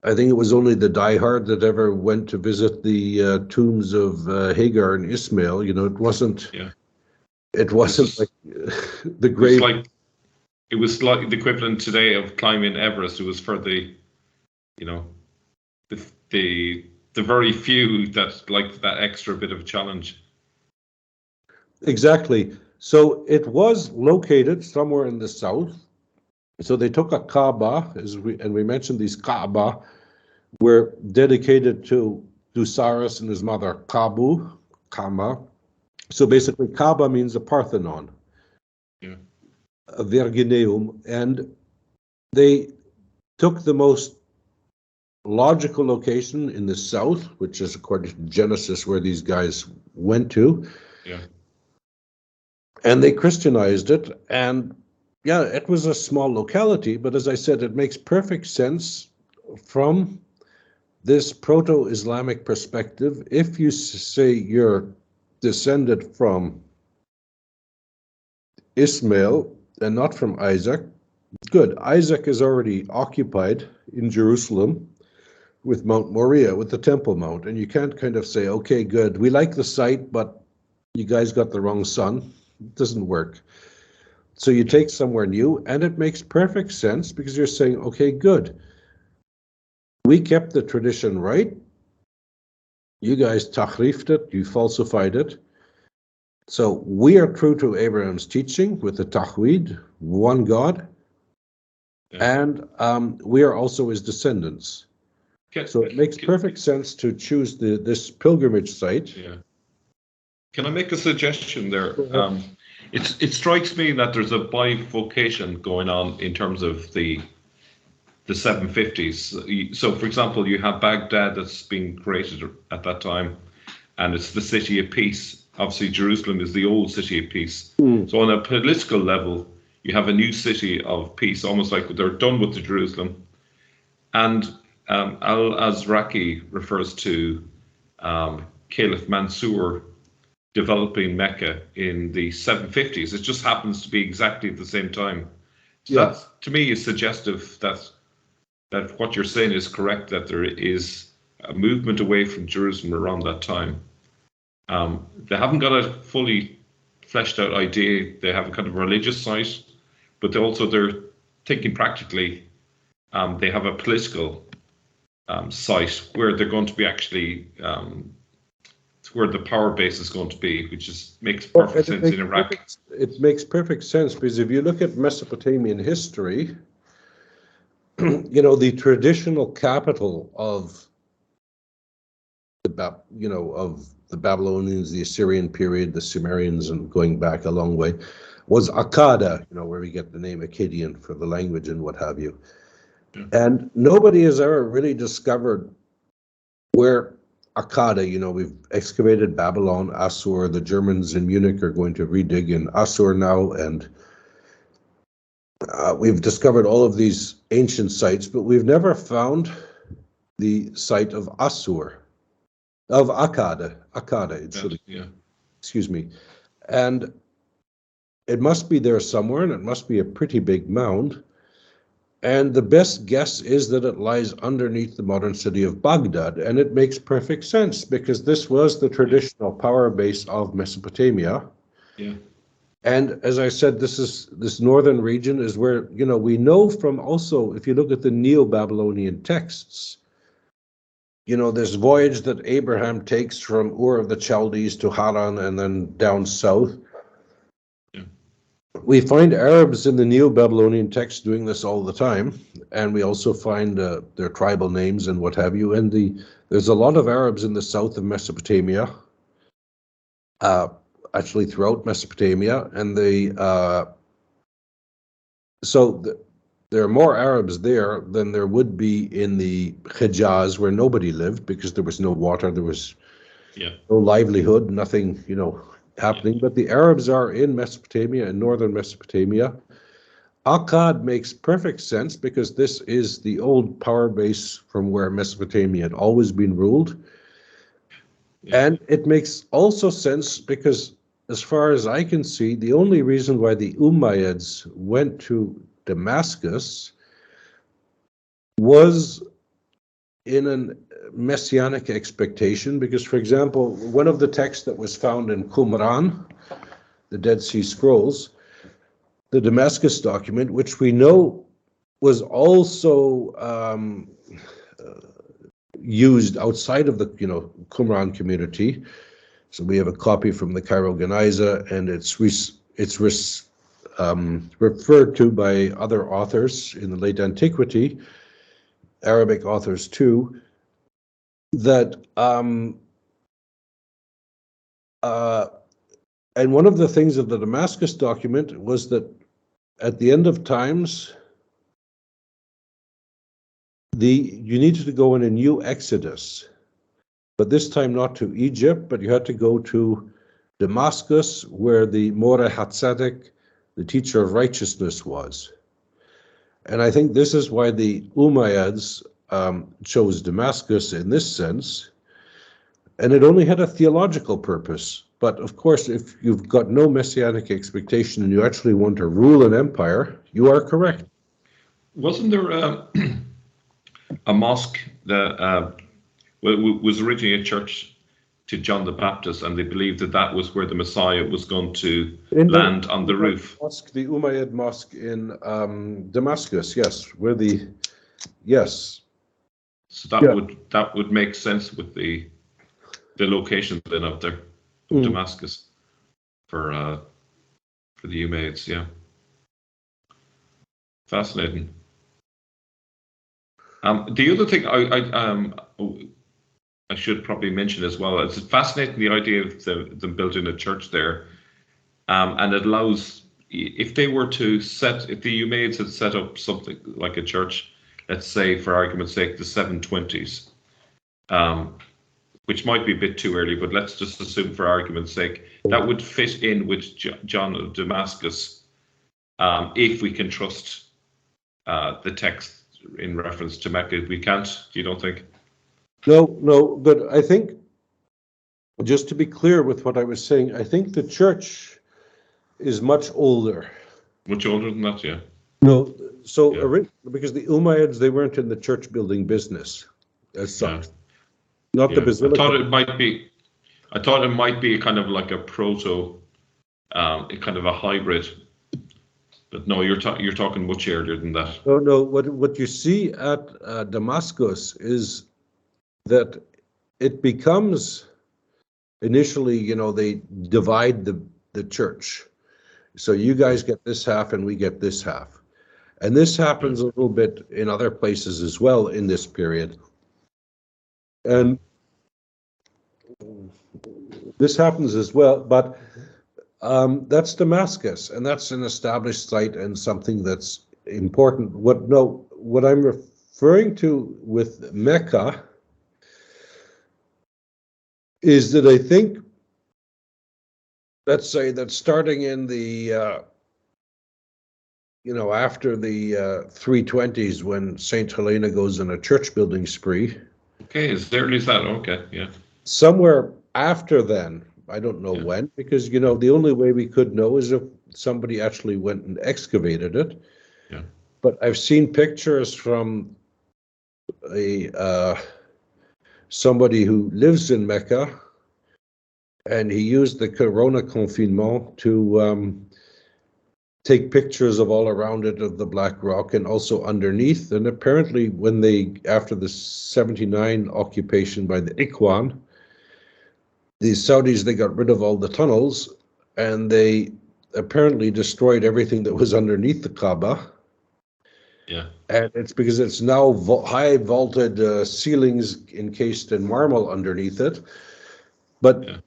Speaker 1: I think it was only the diehard that ever went to visit the tombs of Hagar and Ishmael. It wasn't. Yeah. It wasn't like the grave.
Speaker 2: It was like the equivalent today of climbing Everest. It was for the very few that liked that extra bit of a challenge.
Speaker 1: Exactly. So it was located somewhere in the south. So they took a Kaaba, we mentioned these Kaaba were dedicated to Dusaris and his mother Kama. So basically Kaaba means a Parthenon, a Virgineum, and they took the most logical location in the south, which is according to Genesis where these guys went to.
Speaker 2: Yeah.
Speaker 1: And they Christianized it, and it was a small locality, but as I said, it makes perfect sense from this proto-Islamic perspective. If you say you're descended from Ishmael and not from Isaac, good. Isaac is already occupied in Jerusalem with Mount Moriah, with the Temple Mount, and you can't kind of say, okay, good, we like the site, but you guys got the wrong son. It doesn't work. So you take somewhere new, and it makes perfect sense because you're saying, okay, good. We kept the tradition right. You guys tahrifed it, you falsified it. So we are true to Abraham's teaching with the Tawhid, one God, and we are also his descendants. So it makes perfect sense to choose this pilgrimage site.
Speaker 2: Yeah. Can I make a suggestion there? It strikes me that there's a bifurcation going on in terms of the 750s. So, for example, you have Baghdad that's been created at that time, and it's the city of peace. Obviously, Jerusalem is the old city of peace. So on a political level, you have a new city of peace, almost like they're done with the Jerusalem. And Al-Azraqi refers to Caliph Mansour developing Mecca in the 750s. It just happens to be exactly at the same time. So that, to me, is suggestive that what you're saying is correct, that there is a movement away from Jerusalem around that time. They haven't got a fully fleshed out idea. They have a kind of religious side, but they're thinking practically. They have a political site where they're going to be actually where the power base is going to be, which makes perfect sense in Iraq.
Speaker 1: It makes perfect sense because if you look at Mesopotamian history, the traditional capital of the Babylonians, the Assyrian period, the Sumerians, and going back a long way, was Akkad, where we get the name Akkadian for the language and what have you. Yeah. And nobody has ever really discovered where Akkad, we've excavated Babylon, Assur. The Germans in Munich are going to redig in Assur now, and we've discovered all of these ancient sites, but we've never found the site of Assur, of Akkad. Excuse me. And it must be there somewhere, and it must be a pretty big mound. And the best guess is that it lies underneath the modern city of Baghdad, and it makes perfect sense because this was the traditional power base of Mesopotamia.
Speaker 2: Yeah.
Speaker 1: And as I said, this northern region is where, we know from also, if you look at the Neo-Babylonian texts, this voyage that Abraham takes from Ur of the Chaldees to Haran and then down south. Yeah. We find Arabs in the Neo-Babylonian texts doing this all the time, and we also find their tribal names and what have you. And there's a lot of Arabs in the south of Mesopotamia, actually throughout Mesopotamia, and there are more Arabs there than there would be in the Hijaz, where nobody lived because there was no water, there was no livelihood, nothing, happening. But the Arabs are in Mesopotamia, in northern Mesopotamia. Akkad makes perfect sense because this is the old power base from where Mesopotamia had always been ruled. Yeah. And it makes also sense because, as far as I can see, the only reason why the Umayyads went to Damascus was in a messianic expectation, because, for example, one of the texts that was found in Qumran, the Dead Sea Scrolls, the Damascus document, which we know was also used outside of the Qumran community. So we have a copy from the Cairo Geniza, and it's referred to by other authors in the late antiquity, Arabic authors too, that and one of the things of the Damascus document was that at the end of times, you needed to go in a new exodus, but this time not to Egypt, but you had to go to Damascus, where the Moreh HaTzedek, the teacher of righteousness, was. And I think this is why the Umayyads chose Damascus in this sense, and it only had a theological purpose. But of course, if you've got no messianic expectation and you actually want to rule an empire, you are correct.
Speaker 2: Wasn't there a mosque that was originally a church to John the Baptist, and they believed that was where the Messiah was going to land on the roof?
Speaker 1: The Umayyad Mosque in Damascus, yes,
Speaker 2: So that would make sense with the location then up there, Damascus, for the Umayyads, yeah. Fascinating. The other thing I should probably mention as well, it's fascinating, the idea of them building a church there, and it allows, if the Umayyads had set up something like a church, let's say for argument's sake the 720s, which might be a bit too early, but let's just assume for argument's sake that would fit in with John of Damascus, if we can trust the text in reference to Mecca. We can't, you don't think?
Speaker 1: No, but I think, just to be clear with what I was saying, I think the church is much older.
Speaker 2: Much older than that, yeah.
Speaker 1: No, so because the Umayyads, they weren't in the church building business as such. not the
Speaker 2: Yeah,
Speaker 1: basilica.
Speaker 2: I thought it might be kind of like a proto, kind of a hybrid. But no, you're talking much earlier than that.
Speaker 1: No. What you see at Damascus is that it becomes initially, they divide the church. So you guys get this half and we get this half. And this happens a little bit in other places as well in this period. And this happens as well, but that's Damascus, and that's an established site and something that's important. What I'm referring to with Mecca is that I think, let's say that starting in the after the 320s, when Saint Helena goes on a church building spree.
Speaker 2: Okay, as early as that. Okay, yeah.
Speaker 1: Somewhere after then, I don't know when, because the only way we could know is if somebody actually went and excavated it.
Speaker 2: Yeah.
Speaker 1: But I've seen pictures from somebody who lives in Mecca, and he used the Corona confinement to take pictures of all around it, of the black rock and also underneath. And apparently after the 79 occupation by the Ikhwan, the Saudis, they got rid of all the tunnels, and they apparently destroyed everything that was underneath the Kaaba.
Speaker 2: Yeah.
Speaker 1: And it's because it's now high vaulted ceilings encased in marble underneath it. But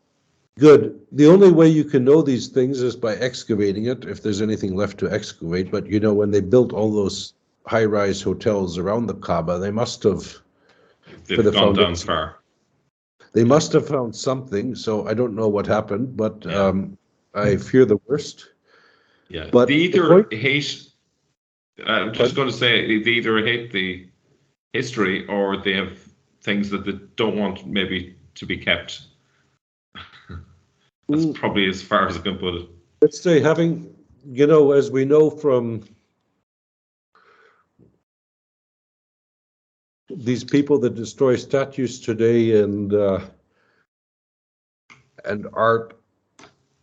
Speaker 1: good. The only way you can know these things is by excavating it, if there's anything left to excavate. But when they built all those high-rise hotels around the Kaaba, they must have.
Speaker 2: They've gone down far.
Speaker 1: They must have found something. So I don't know what happened, but I fear the worst.
Speaker 2: Yeah.
Speaker 1: But
Speaker 2: they either hate. I'm just going to say they either hate the history or they have things that they don't want maybe to be kept. That's probably as far as I can put it.
Speaker 1: Let's say having, as we know from these people that destroy statues today and art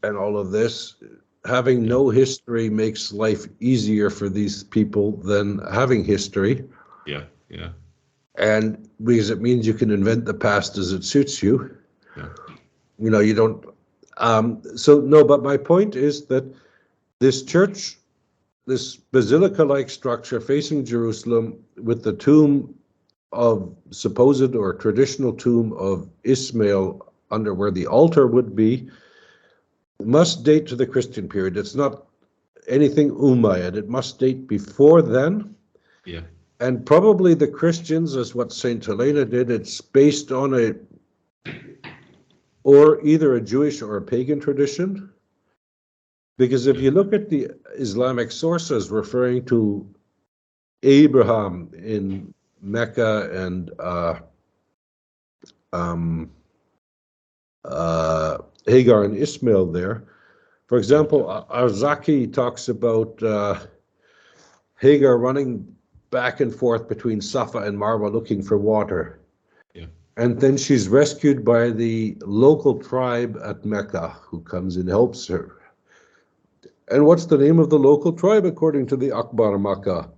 Speaker 1: and all of this, having no history makes life easier for these people than having history.
Speaker 2: Yeah, yeah.
Speaker 1: And because it means you can invent the past as it suits you.
Speaker 2: Yeah.
Speaker 1: You don't. But my point is that this church, this basilica-like structure facing Jerusalem with the tomb of supposed or traditional tomb of Ishmael under where the altar would be, must date to the Christian period. It's not anything Umayyad. It must date before then.
Speaker 2: Yeah.
Speaker 1: And probably the Christians, as what Saint Helena did, it's based on either a Jewish or a pagan tradition. Because if you look at the Islamic sources referring to Abraham in Mecca and Hagar and Ishmael there, for example, Arzaki talks about Hagar running back and forth between Safa and Marwa looking for water.
Speaker 2: Yeah.
Speaker 1: And then she's rescued by the local tribe at Mecca who comes and helps her. And what's the name of the local tribe according to the Akbar Makkah?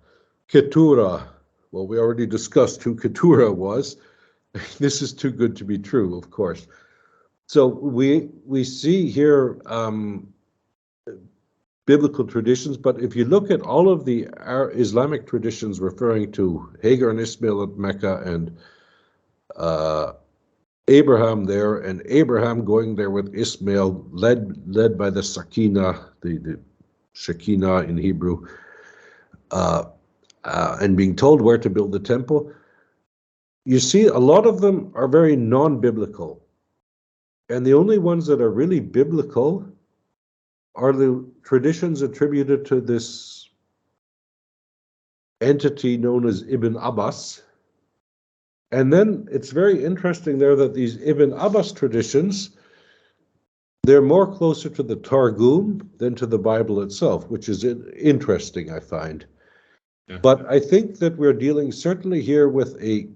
Speaker 1: Keturah. Well, we already discussed who Keturah was. This is too good to be true, of course. So we see here biblical traditions, but if you look at all of the Islamic traditions referring to Hagar and Ishmael at Mecca and Abraham there, and Abraham going there with Ishmael, led by the Sakina, the Shekinah in Hebrew, and being told where to build the temple, you see a lot of them are very non-biblical. And the only ones that are really biblical are the traditions attributed to this entity known as Ibn Abbas. And then it's very interesting there that these Ibn Abbas traditions, they're more closer to the Targum than to the Bible itself, which is interesting, I find. Yeah. But I think that we're dealing certainly here with a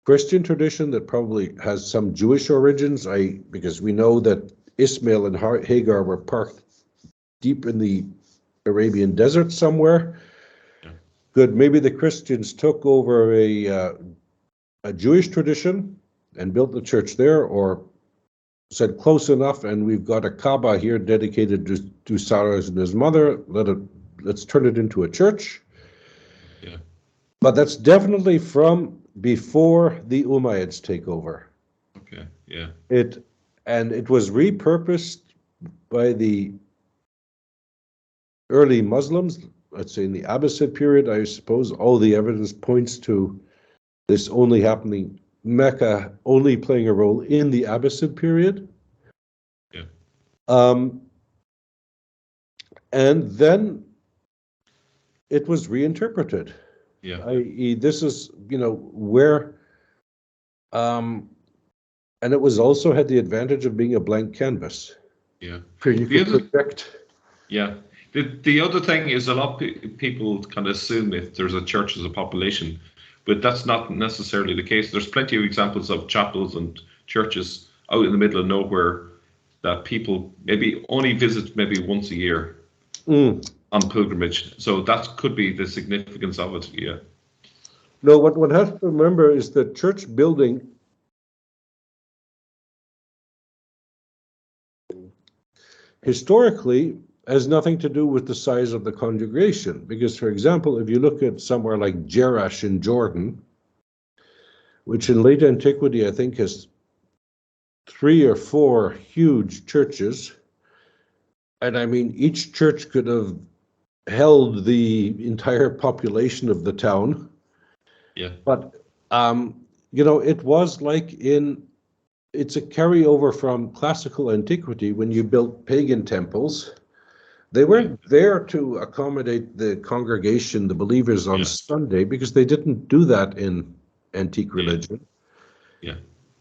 Speaker 1: Christian tradition that probably has some Jewish origins. Because we know that Ishmael and Hagar were parked deep in the Arabian desert somewhere.
Speaker 2: Yeah.
Speaker 1: Good. Maybe the Christians took over a Jewish tradition and built the church there, or said close enough, and we've got a Kaaba here dedicated to Cyrus and his mother. Let's turn it into a church.
Speaker 2: Yeah.
Speaker 1: But that's definitely from before the Umayyads take over.
Speaker 2: Okay. Yeah.
Speaker 1: It was repurposed by the early Muslims, let's say in the Abbasid period. I suppose all the evidence points to this only happening, Mecca only playing a role in the Abbasid period.
Speaker 2: Yeah.
Speaker 1: And then it was reinterpreted.
Speaker 2: Yeah.
Speaker 1: I.e., this is, where, and it was also had the advantage of being a blank canvas.
Speaker 2: Yeah.
Speaker 1: Where you could project.
Speaker 2: Yeah. The other thing is a lot of people kind of assume if there's a church as a population, but that's not necessarily the case. There's plenty of examples of chapels and churches out in the middle of nowhere that people maybe only visit maybe once a year on pilgrimage. So that could be the significance of it. Yeah.
Speaker 1: No, what one has to remember is that church building historically has nothing to do with the size of the congregation. Because, for example, if you look at somewhere like Jerash in Jordan, which in late antiquity I think has 3 or 4 huge churches, and I mean each church could have held the entire population of the town.
Speaker 2: Yeah.
Speaker 1: But it was like it's a carryover from classical antiquity when you built pagan temples. They weren't there to accommodate the congregation, the believers on Sunday, because they didn't do that in antique religion.
Speaker 2: Yeah.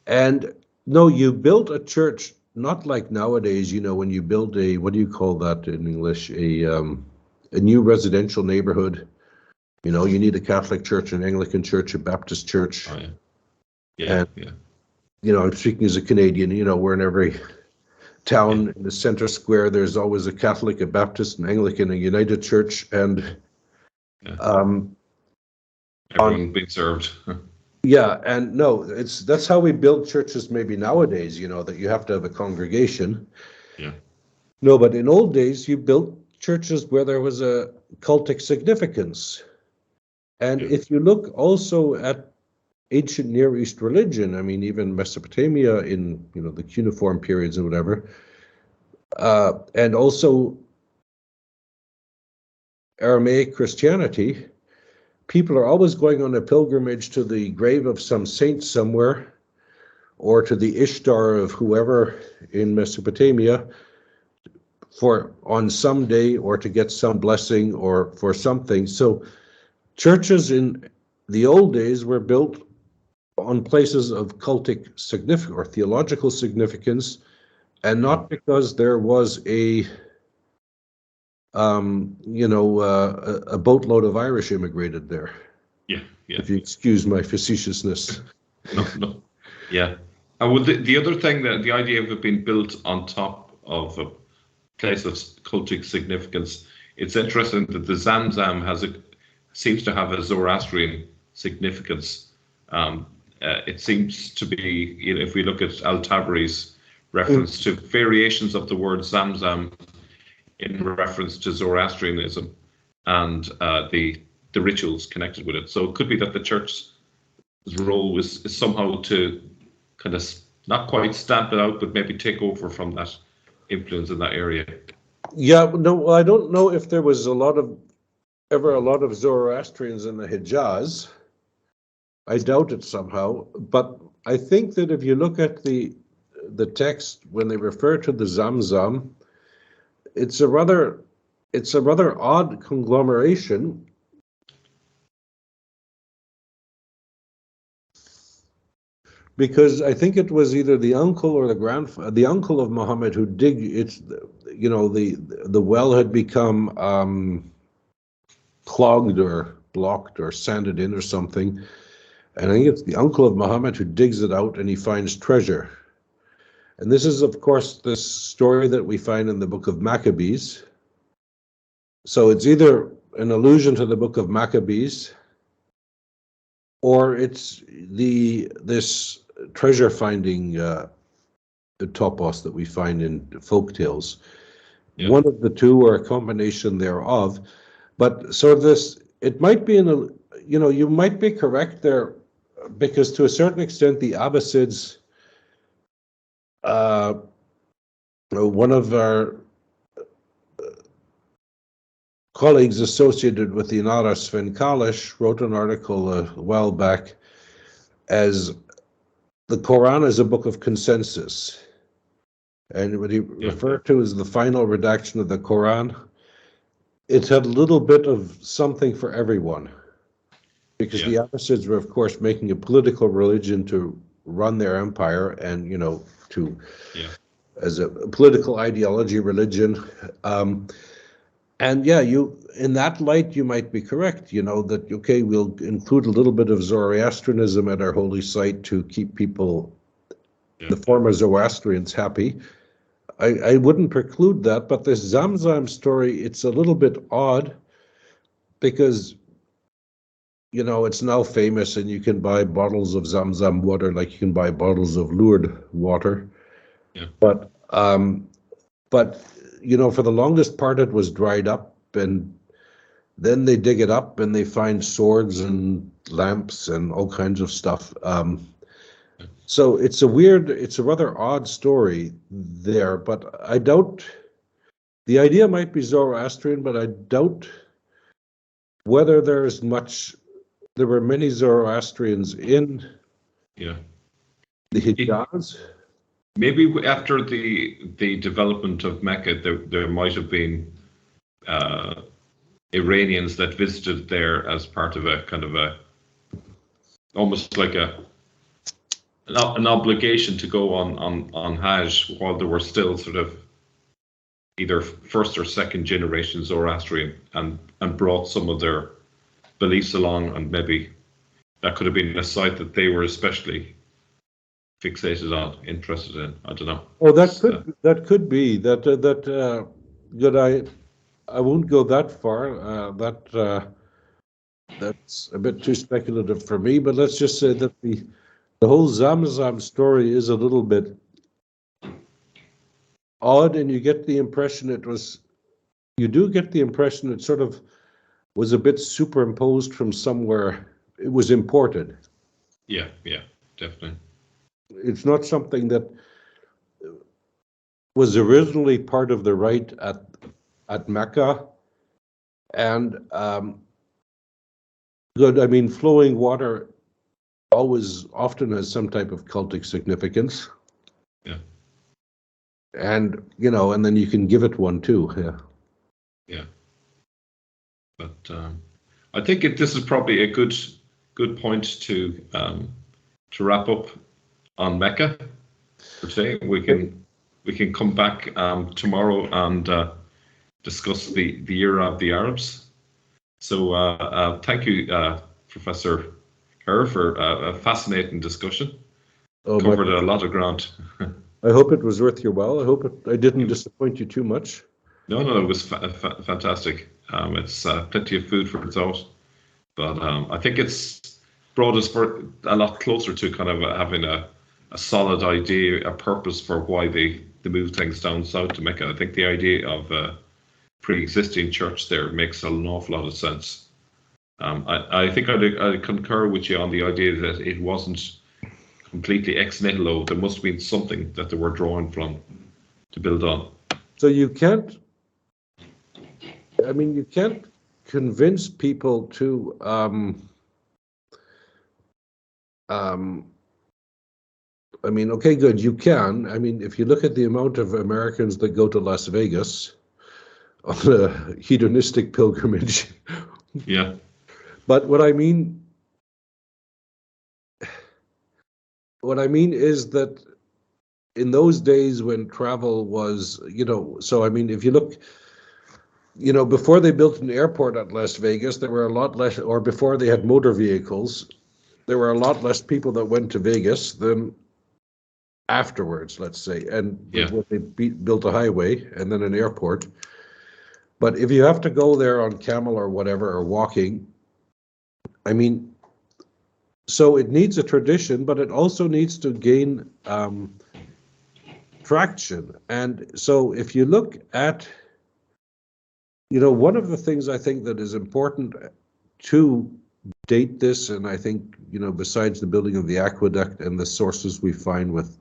Speaker 1: And no, you built a church, not like nowadays, when you build what do you call that in English? A new residential neighborhood. You need a Catholic church, an Anglican church, a Baptist church.
Speaker 2: Oh, yeah.
Speaker 1: And, I'm speaking as a Canadian, where in every town in the center square, there's always a Catholic, a Baptist, an Anglican, a United Church, and
Speaker 2: everyone being served.
Speaker 1: Yeah, and no, that's how we build churches maybe nowadays, that you have to have a congregation.
Speaker 2: Yeah.
Speaker 1: No, but in old days, you built churches where there was a cultic significance. And if you look also at ancient Near East religion, I mean, even Mesopotamia in, the cuneiform periods and whatever, and also Aramaic Christianity, people are always going on a pilgrimage to the grave of some saint somewhere, or to the Ishtar of whoever in Mesopotamia on some day, or to get some blessing or for something. So churches in the old days were built on places of cultic significance or theological significance, and not because there was a boatload of Irish immigrated there.
Speaker 2: Yeah.
Speaker 1: If you excuse my facetiousness.
Speaker 2: No. Yeah. And well, the other thing, that the idea of it being built on top of a place of cultic significance, it's interesting that the Zamzam seems to have a Zoroastrian significance. It seems to be, if we look at Al-Tabari's reference to variations of the word Zamzam in reference to Zoroastrianism and the rituals connected with it. So it could be that the church's role is somehow to kind of not quite stamp it out, but maybe take over from that influence in that area.
Speaker 1: Yeah, no, I don't know if there was ever a lot of Zoroastrians in the Hijaz. I doubt it somehow, but I think that if you look at the text when they refer to the Zamzam, it's a rather odd conglomeration. Because I think it was either the uncle or the uncle of Muhammad who the well had become clogged or blocked or sanded in or something. And I think it's the uncle of Muhammad who digs it out and he finds treasure. And this is, of course, this story that we find in the book of Maccabees. So it's either an allusion to the book of Maccabees, or it's this treasure finding topos that we find in folk tales. Yeah. One of the two or a combination thereof. But so it might be you might be correct there, because to a certain extent the Abbasids, one of our colleagues associated with the Inara, Sven Kalish, wrote an article a while back as the Quran is a book of consensus. And what he referred to as the final redaction of the Quran, it had a little bit of something for everyone. Because the Abbasids were, of course, making a political religion to run their empire and, as a political ideology religion. And in that light, you might be correct, that, okay, we'll include a little bit of Zoroastrianism at our holy site to keep people, the former Zoroastrians, happy. I wouldn't preclude that, but this Zamzam story, it's a little bit odd because, it's now famous and you can buy bottles of Zamzam water like you can buy bottles of Lourdes water. Yeah. But for the longest part, it was dried up, and then they dig it up and they find swords and lamps and all kinds of stuff. So it's a rather odd story there, but I doubt, the idea might be Zoroastrian, but I doubt whether there were many Zoroastrians in the Hijaz.
Speaker 2: Maybe after the development of Mecca, there might have been Iranians that visited there as part of a kind of almost like an obligation to go on Hajj while there were still sort of either first or second generation Zoroastrian, and brought some of their beliefs along, and maybe that could have been a site that they were especially fixated on, interested in. I don't know.
Speaker 1: Oh, that could be that. I won't go that far. That's a bit too speculative for me. But let's just say that the whole Zamzam story is a little bit odd, and you get the impression it sort of was a bit superimposed from somewhere. It was imported.
Speaker 2: Yeah, definitely.
Speaker 1: It's not something that was originally part of the rite at Mecca. And flowing water often has some type of cultic significance.
Speaker 2: Yeah.
Speaker 1: And, and then you can give it one too. Yeah.
Speaker 2: Yeah. But I think this is probably a good point to wrap up on Mecca for today. We can come back tomorrow and discuss the year of the Arabs. So thank you, Professor Kerr, for a fascinating discussion. Covered a lot of ground.
Speaker 1: I hope it was worth your while. I hope I didn't disappoint you too much.
Speaker 2: No, it was fantastic. It's plenty of food for thought, but I think it's brought us a lot closer to kind of having a solid idea, a purpose for why they moved things down south to Mecca. I think the idea of a pre-existing church there makes an awful lot of sense. I think I concur with you on the idea that it wasn't completely ex nihilo. There must have been something that they were drawing from to build on.
Speaker 1: So you can't convince people to okay, good, you can. If you look at the amount of Americans that go to Las Vegas on a hedonistic pilgrimage.
Speaker 2: Yeah.
Speaker 1: But what I mean is that in those days when travel was, if you look, before they built an airport at Las Vegas, there were a lot less, or before they had motor vehicles, there were a lot less people that went to Vegas than afterwards, let's say, and when they built a highway and then an airport. But if you have to go there on camel or whatever, or walking, I mean, so it needs a tradition, but it also needs to gain traction. And so if you look at, one of the things I think that is important to date this, and I think, besides the building of the aqueduct and the sources we find with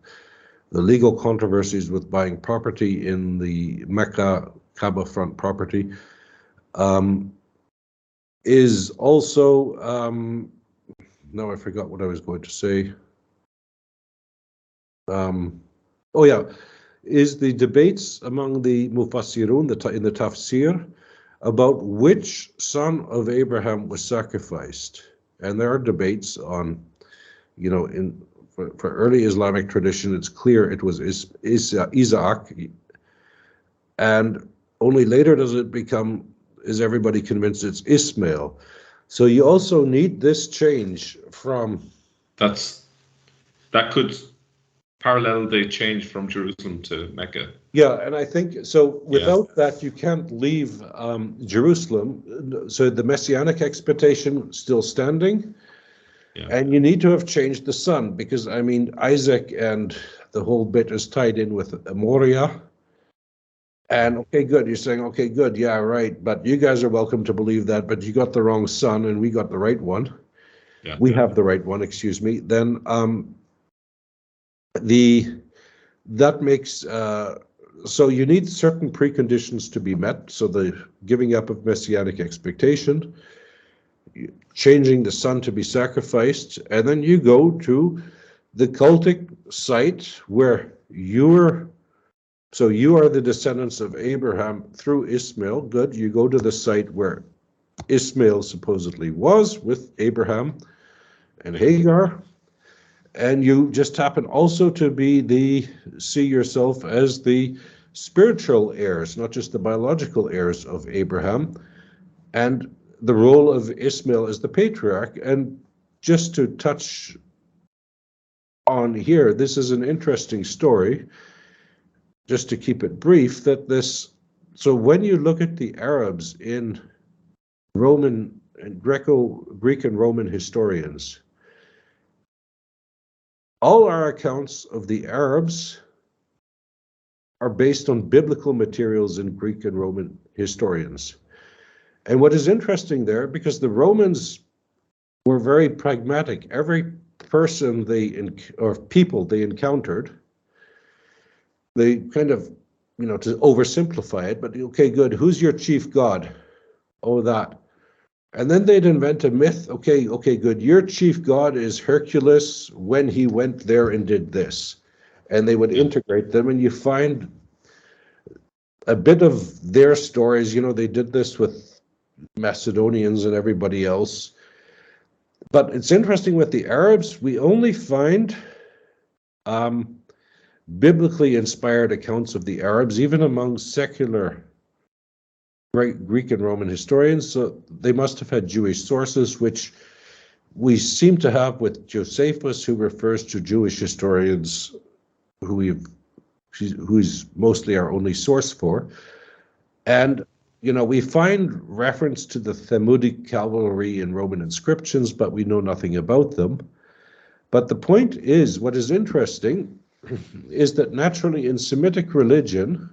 Speaker 1: the legal controversies with buying property in the Mecca Kaaba front property, is also, no, I forgot what I was going to say. Is the debates among the Mufassirun in the Tafsir about which son of Abraham was sacrificed. And there are debates on, for early Islamic tradition, it's clear it was Isaac, and only later is everybody convinced it's Ishmael. So you also need this change from...
Speaker 2: That could parallel the change from Jerusalem to Mecca.
Speaker 1: Yeah, and I think, so without that, you can't leave Jerusalem. So the Messianic expectation still standing, and you need to have changed the son, because, I mean, Isaac and the whole bit is tied in with Moriah. And, okay, good, you're saying, okay, good, yeah, right, but you guys are welcome to believe that, but you got the wrong son, and we got the right one. Yeah. We have the right one, excuse me. Then that makes... so you need certain preconditions to be met. So the giving up of messianic expectation, changing the son to be sacrificed, and then you go to the cultic site where you are the descendants of Abraham through Ishmael. Good, you go to the site where Ishmael supposedly was with Abraham and Hagar. And you just happen also to see yourself as the spiritual heirs, not just the biological heirs of Abraham, and the role of Ishmael as the patriarch. And just to touch on here, this is an interesting story, just to keep it brief, so when you look at the Arabs in Roman and Greek and Roman historians, all our accounts of the Arabs are based on biblical materials in Greek and Roman historians. And what is interesting there, because the Romans were very pragmatic, every person people they encountered, they kind of, to oversimplify it, but okay, good, who's your chief god? Oh, that. And then they'd invent a myth. Okay, good. Your chief god is Hercules when he went there and did this. And they would integrate them, and you find a bit of their stories. They did this with Macedonians and everybody else. But it's interesting with the Arabs, we only find biblically inspired accounts of the Arabs, even among secular Greek and Roman historians. So they must have had Jewish sources, which we seem to have with Josephus, who refers to Jewish historians who's mostly our only source for. And, we find reference to the Thamudic cavalry in Roman inscriptions, but we know nothing about them. But the point is, what is interesting is that naturally in Semitic religion,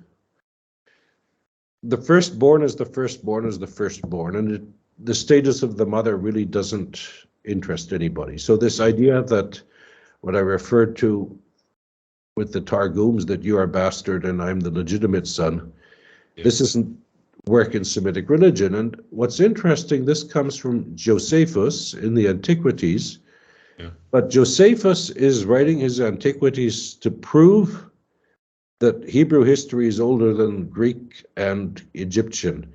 Speaker 1: the firstborn is the firstborn is the firstborn, and the status of the mother really doesn't interest anybody. So this idea that what I referred to with the Targums, that you are bastard and I'm the legitimate son, this isn't work in Semitic religion. And what's interesting, this comes from Josephus in the Antiquities, but Josephus is writing his Antiquities to prove that Hebrew history is older than Greek and Egyptian.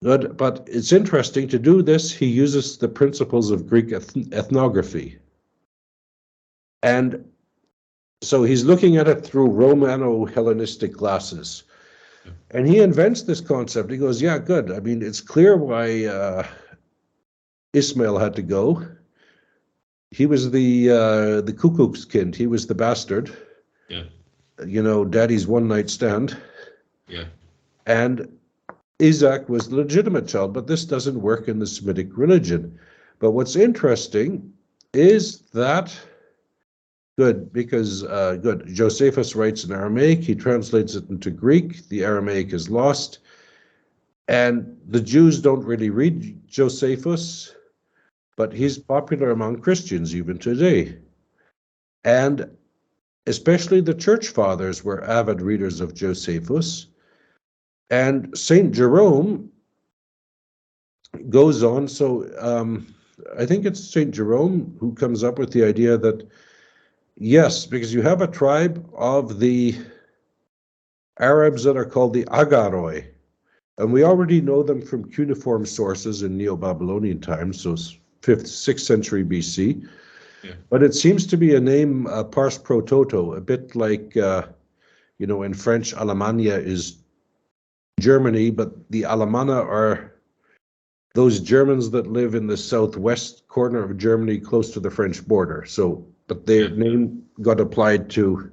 Speaker 1: But it's interesting to do this. He uses the principles of Greek ethnography. And so he's looking at it through Romano-Hellenistic glasses. And he invents this concept. He goes, yeah, good. I mean, it's clear why Ishmael had to go. he was the Ku Klux Kid. He was the bastard.
Speaker 2: Yeah.
Speaker 1: Daddy's one night stand.
Speaker 2: Yeah.
Speaker 1: And Isaac was the legitimate child, but this doesn't work in the Semitic religion. But what's interesting is that, because Josephus writes in Aramaic, he translates it into Greek, the Aramaic is lost, and the Jews don't really read Josephus, but he's popular among Christians even today. And especially the church fathers were avid readers of Josephus. And St. Jerome goes on, so I think it's St. Jerome who comes up with the idea that, yes, because you have a tribe of the Arabs that are called the Agaroi, and we already know them from cuneiform sources in Neo-Babylonian times, so 5th, 6th century BC. Yeah. But it seems to be a name pars pro toto, a bit like, in French, Alemania is Germany, but the Alemanna are those Germans that live in the southwest corner of Germany close to the French border. So, but their name got applied to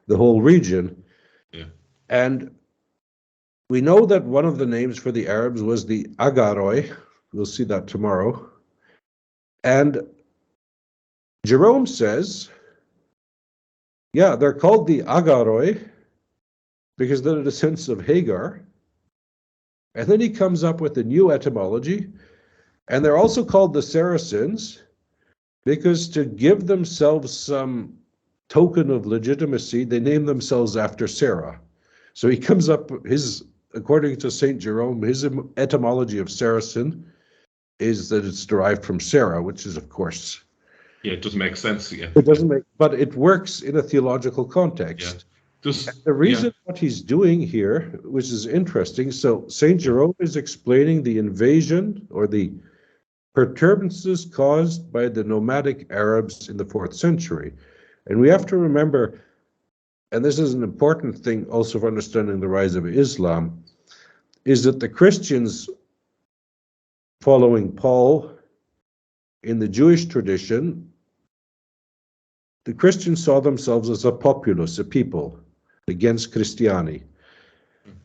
Speaker 1: the whole region.
Speaker 2: Yeah.
Speaker 1: And we know that one of the names for the Arabs was the Agaroi. We'll see that tomorrow. And Jerome says, yeah, they're called the Agaroi because they're the descendants of Hagar. And then he comes up with a new etymology, and they're also called the Saracens because to give themselves some token of legitimacy, they name themselves after Sarah. So he comes up, according to St. Jerome, his etymology of Saracen is that it's derived from Sarah, which is, of course...
Speaker 2: Yeah, it doesn't make sense. Yeah.
Speaker 1: It doesn't make, but it works in a theological context.
Speaker 2: Yeah.
Speaker 1: The reason what he's doing here, which is interesting, so St. Jerome is explaining the invasion or the perturbances caused by the nomadic Arabs in the 4th century. And we have to remember, and this is an important thing also for understanding the rise of Islam, is that the Christians following Paul in the Jewish tradition, the Christians saw themselves as a populace, a people, against Christianity.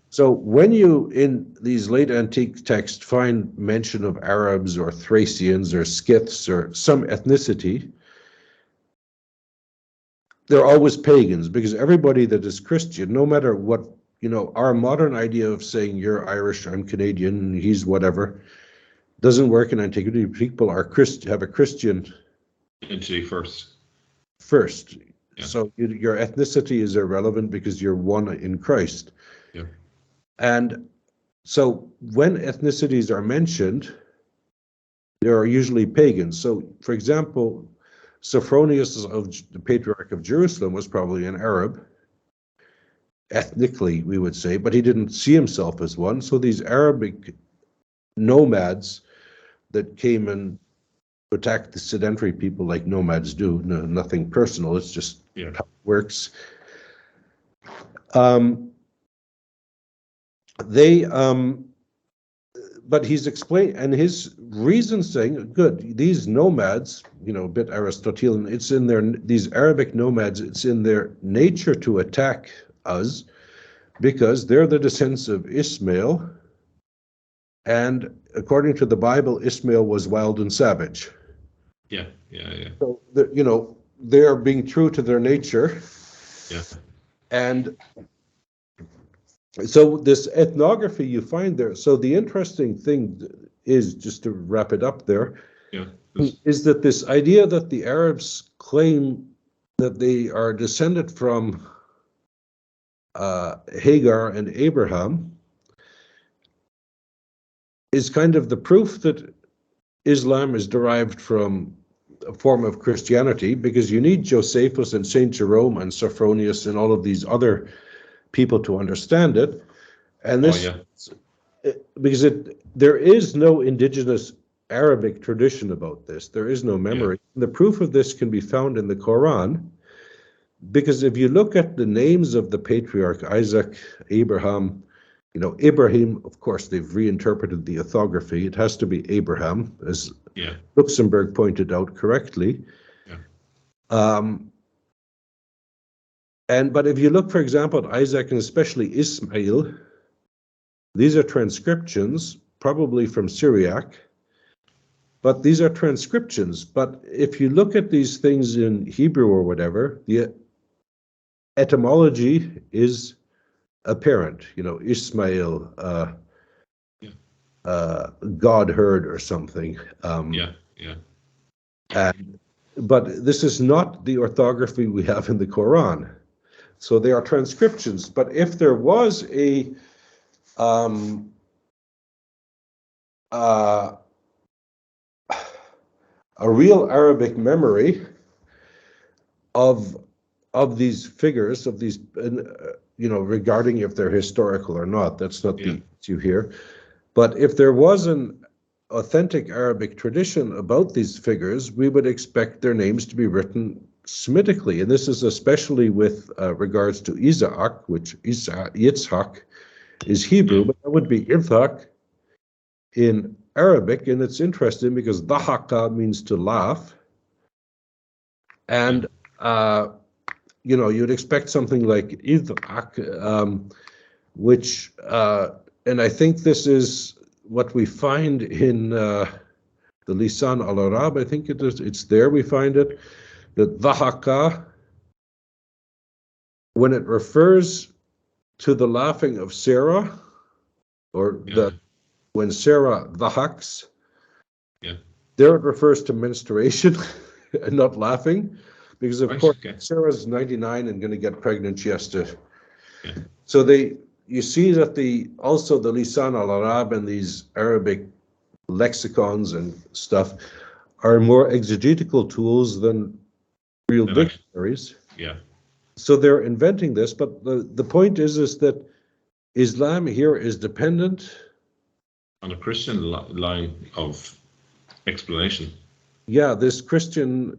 Speaker 1: So when you, in these late antique texts, find mention of Arabs or Thracians or Scyths or some ethnicity, they're always pagans, because everybody that is Christian, no matter what, our modern idea of saying you're Irish, I'm Canadian, he's whatever, doesn't work in antiquity. People are have a Christian
Speaker 2: identity first.
Speaker 1: Yeah. So your ethnicity is irrelevant because you're one in Christ.
Speaker 2: Yeah.
Speaker 1: And so when ethnicities are mentioned, they are usually pagans. So, for example, Sophronius, of the Patriarch of Jerusalem, was probably an Arab, ethnically, we would say, but he didn't see himself as one. So these Arabic nomads that came and attacked the sedentary people like nomads do, nothing personal, it's just how it works. But he's explained, and his reason saying, good, these nomads, a bit Aristotelian, it's in these Arabic nomads, it's in their nature to attack us because they're the descendants of Ishmael. And according to the Bible, Ishmael was wild and savage.
Speaker 2: Yeah.
Speaker 1: So, they're being true to their nature.
Speaker 2: Yeah.
Speaker 1: And so this ethnography you find there, so the interesting thing is, just to wrap it up there, is that this idea that the Arabs claim that they are descended from Hagar and Abraham is kind of the proof that Islam is derived from a form of Christianity, because you need Josephus and St. Jerome and Sophronius and all of these other people to understand it. And this, because there is no indigenous Arabic tradition about this. There is no memory. The proof of this can be found in the Quran, because if you look at the names of the patriarch, Isaac, Abraham, You know, Ibrahim, of course, they've reinterpreted the orthography. It has to be Abraham, as Luxembourg pointed out correctly. But if you look, for example, at Isaac and especially Ishmael, these are transcriptions, probably from Syriac, but these are transcriptions. But if you look at these things in Hebrew or whatever, the etymology is apparent. You know, Ishmael, God heard or something. But this is not the orthography we have in the Quran. So they are transcriptions. But if there was a real Arabic memory of these figures, of these, you know, regarding if they're historical or not, that's not the issue here. But if there was an authentic Arabic tradition about these figures, we would expect their names to be written Semitically. And this is especially with regards to Isaac, which Yitzhak is Hebrew, but that would be Yitzhak in Arabic. And it's interesting because Dahaka means to laugh. And, you know, you'd expect something like Yitzhak, which, and I think this is what we find in the Lisan al-Arab. I think it's there we find it, that Dhahaka, when it refers to the laughing of Sarah, or when Sarah dhahaks, there it refers to menstruation and not laughing, because of course Sarah's 99 and going to get pregnant. She has to. So you see that also the Lisan al-Arab and these Arabic lexicons and stuff are more exegetical tools than real dictionaries. So they're inventing this, but the point is that Islam here is dependent
Speaker 2: on a Christian line of explanation.
Speaker 1: This Christian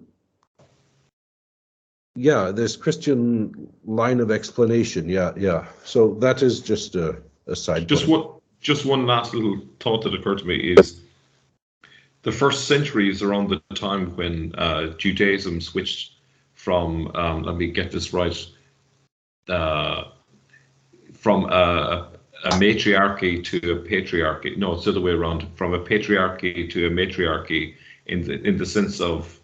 Speaker 1: line of explanation. So that is just a side point.
Speaker 2: Just one last little thought that occurred to me is the first century is around the time when Judaism switched from, let me get this right, from a matriarchy to a patriarchy. No, it's the other way around. From a patriarchy to a matriarchy in the sense of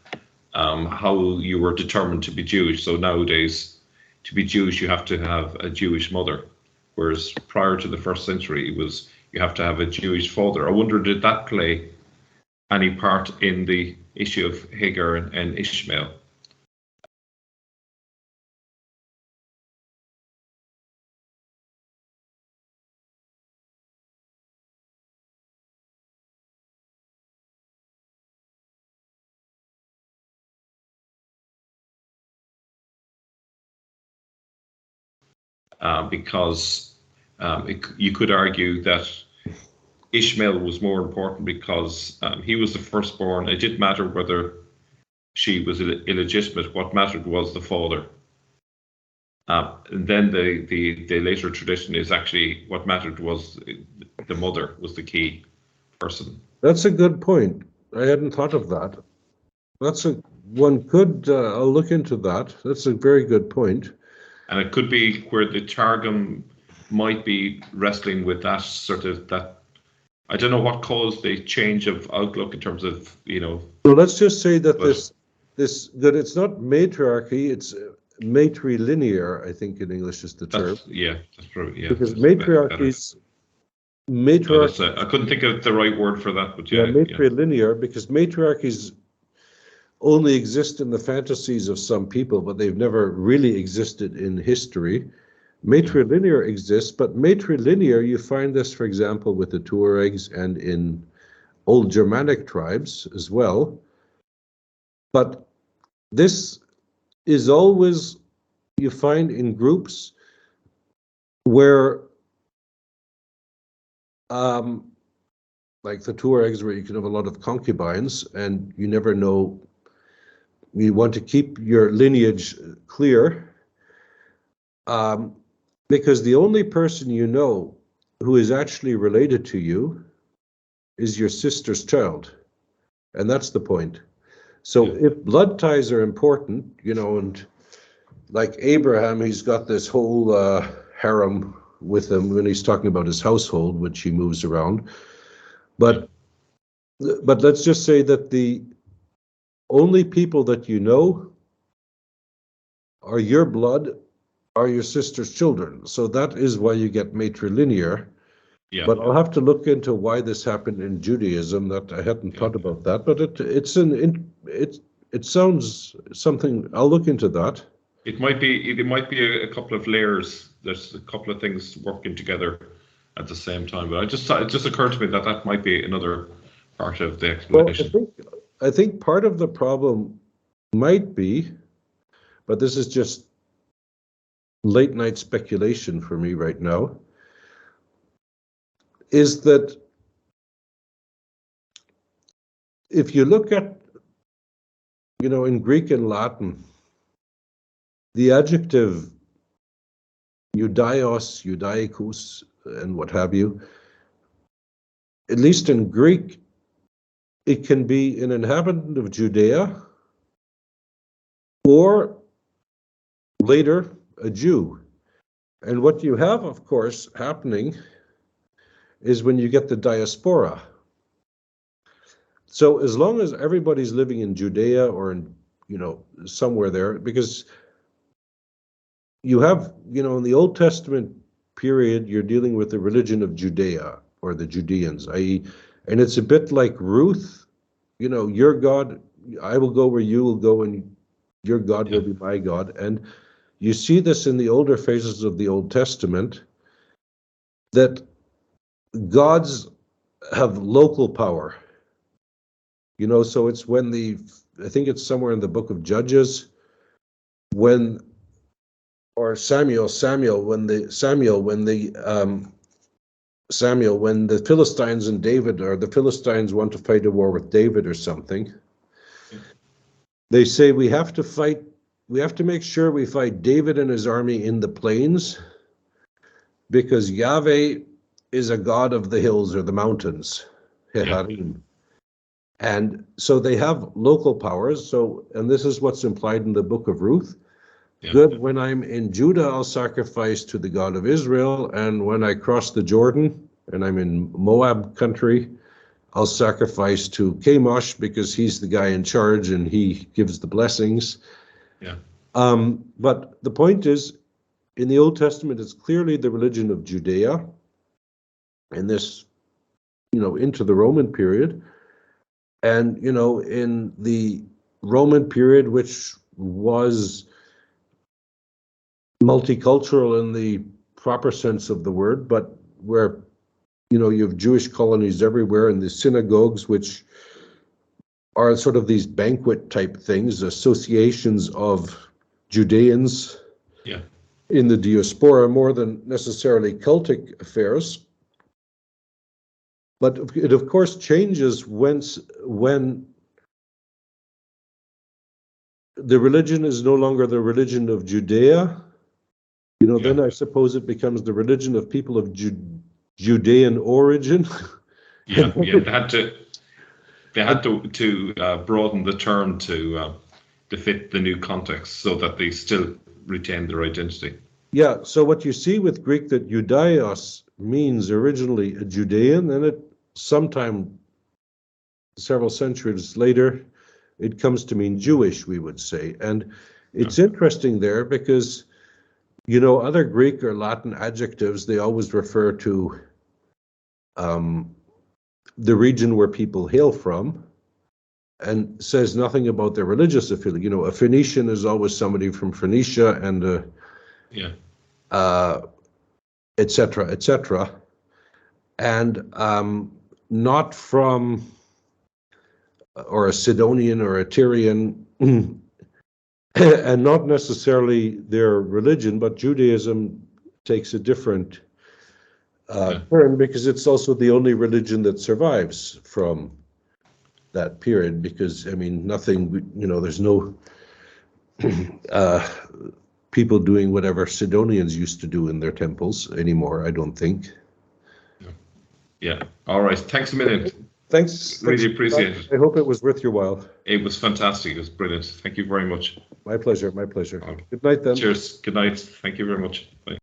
Speaker 2: how you were determined to be Jewish. So nowadays, to be Jewish, you have to have a Jewish mother, whereas prior to the first century, it was you have to have a Jewish father. I wonder, did that play any part in the issue of Hagar and Ishmael? Because you could argue that Ishmael was more important because he was the firstborn. It didn't matter whether she was illegitimate. What mattered was the father. And then the later tradition is actually what mattered was the mother was the key person.
Speaker 1: That's a good point. I hadn't thought of that. One could, I'll look into that. That's a very good point.
Speaker 2: And it could be where the Targum might be wrestling with that sort of that. I don't know what caused the change of outlook in terms of, So
Speaker 1: let's just say that that it's not matriarchy, it's matrilinear, I think in English is the term.
Speaker 2: That's probably,
Speaker 1: because matriarchies.
Speaker 2: I couldn't think of the right word for that, but
Speaker 1: matrilinear, because matriarchies only exist in the fantasies of some people, but they've never really existed in history. Matrilinear exists, but matrilinear, you find this, for example, with the Tuaregs and in old Germanic tribes as well. But this is always, you find in groups where, like the Tuaregs, where you can have a lot of concubines and you never know. You want to keep your lineage clear, because the only person you know who is actually related to you is your sister's child. And that's the point. So if blood ties are important, and like Abraham, he's got this whole harem with him when he's talking about his household, which he moves around. But let's just say that the only people that you know are your blood, are your sister's children. So that is why you get matrilinear.
Speaker 2: Yeah.
Speaker 1: But I'll have to look into why this happened in Judaism. That I hadn't thought about that. But it sounds something. I'll look into that.
Speaker 2: It might be a couple of layers. There's a couple of things working together at the same time. But it just occurred to me that might be another part of the explanation.
Speaker 1: Well, I think part of the problem might be, but this is just late night speculation for me right now, is that if you look at, in Greek and Latin, the adjective eudaios, eudaikos, and what have you, at least in Greek, it can be an inhabitant of Judea or later a Jew. And what you have, of course, happening is when you get the diaspora. So as long as everybody's living in Judea or in, somewhere there, because you have, in the Old Testament period, you're dealing with the religion of Judea or the Judeans, i.e., and it's a bit like Ruth, your God, I will go where you will go, and your God will be my God. And you see this in the older phases of the Old Testament, that gods have local power. So it's when I think it's somewhere in the book of Judges, when the Philistines and David, or the Philistines want to fight a war with David or something, they say we have to make sure we fight David and his army in the plains, because Yahweh is a god of the hills or the mountains, Heharim. And so they have local powers. And this is what's implied in the book of Ruth. Good, when I'm in Judah, I'll sacrifice to the God of Israel. And when I cross the Jordan and I'm in Moab country, I'll sacrifice to Chemosh, because he's the guy in charge and he gives the blessings.
Speaker 2: Yeah.
Speaker 1: But the point is, in the Old Testament, it's clearly the religion of Judea, and this, into the Roman period. And, in the Roman period, which was multicultural in the proper sense of the word, but where, you have Jewish colonies everywhere, and the synagogues, which are sort of these banquet type things, associations of Judeans in the diaspora, more than necessarily cultic affairs. But it, of course, changes when the religion is no longer the religion of Judea. Then I suppose it becomes the religion of people of Judean origin.
Speaker 2: Yeah, they had to broaden the term to fit the new context, so that they still retain their identity.
Speaker 1: Yeah, so what you see with Greek, that eudaios means originally a Judean, and it sometime several centuries later, it comes to mean Jewish, we would say. And it's interesting there, because, other Greek or Latin adjectives, they always refer to the region where people hail from, and says nothing about their religious affiliation. A Phoenician is always somebody from Phoenicia, and et cetera, and not from, or a Sidonian or a Tyrian, and not necessarily their religion, but Judaism takes a different turn, because it's also the only religion that survives from that period, because, nothing, there's no people doing whatever Sidonians used to do in their temples anymore, I don't think.
Speaker 2: Yeah. All right. Thanks a million.
Speaker 1: Thanks.
Speaker 2: Really appreciate it.
Speaker 1: I hope it was worth your while.
Speaker 2: It was fantastic. It was brilliant. Thank you very much.
Speaker 1: My pleasure. My pleasure.
Speaker 2: Okay.
Speaker 1: Good night then.
Speaker 2: Cheers. Good night. Thank you very much. Bye.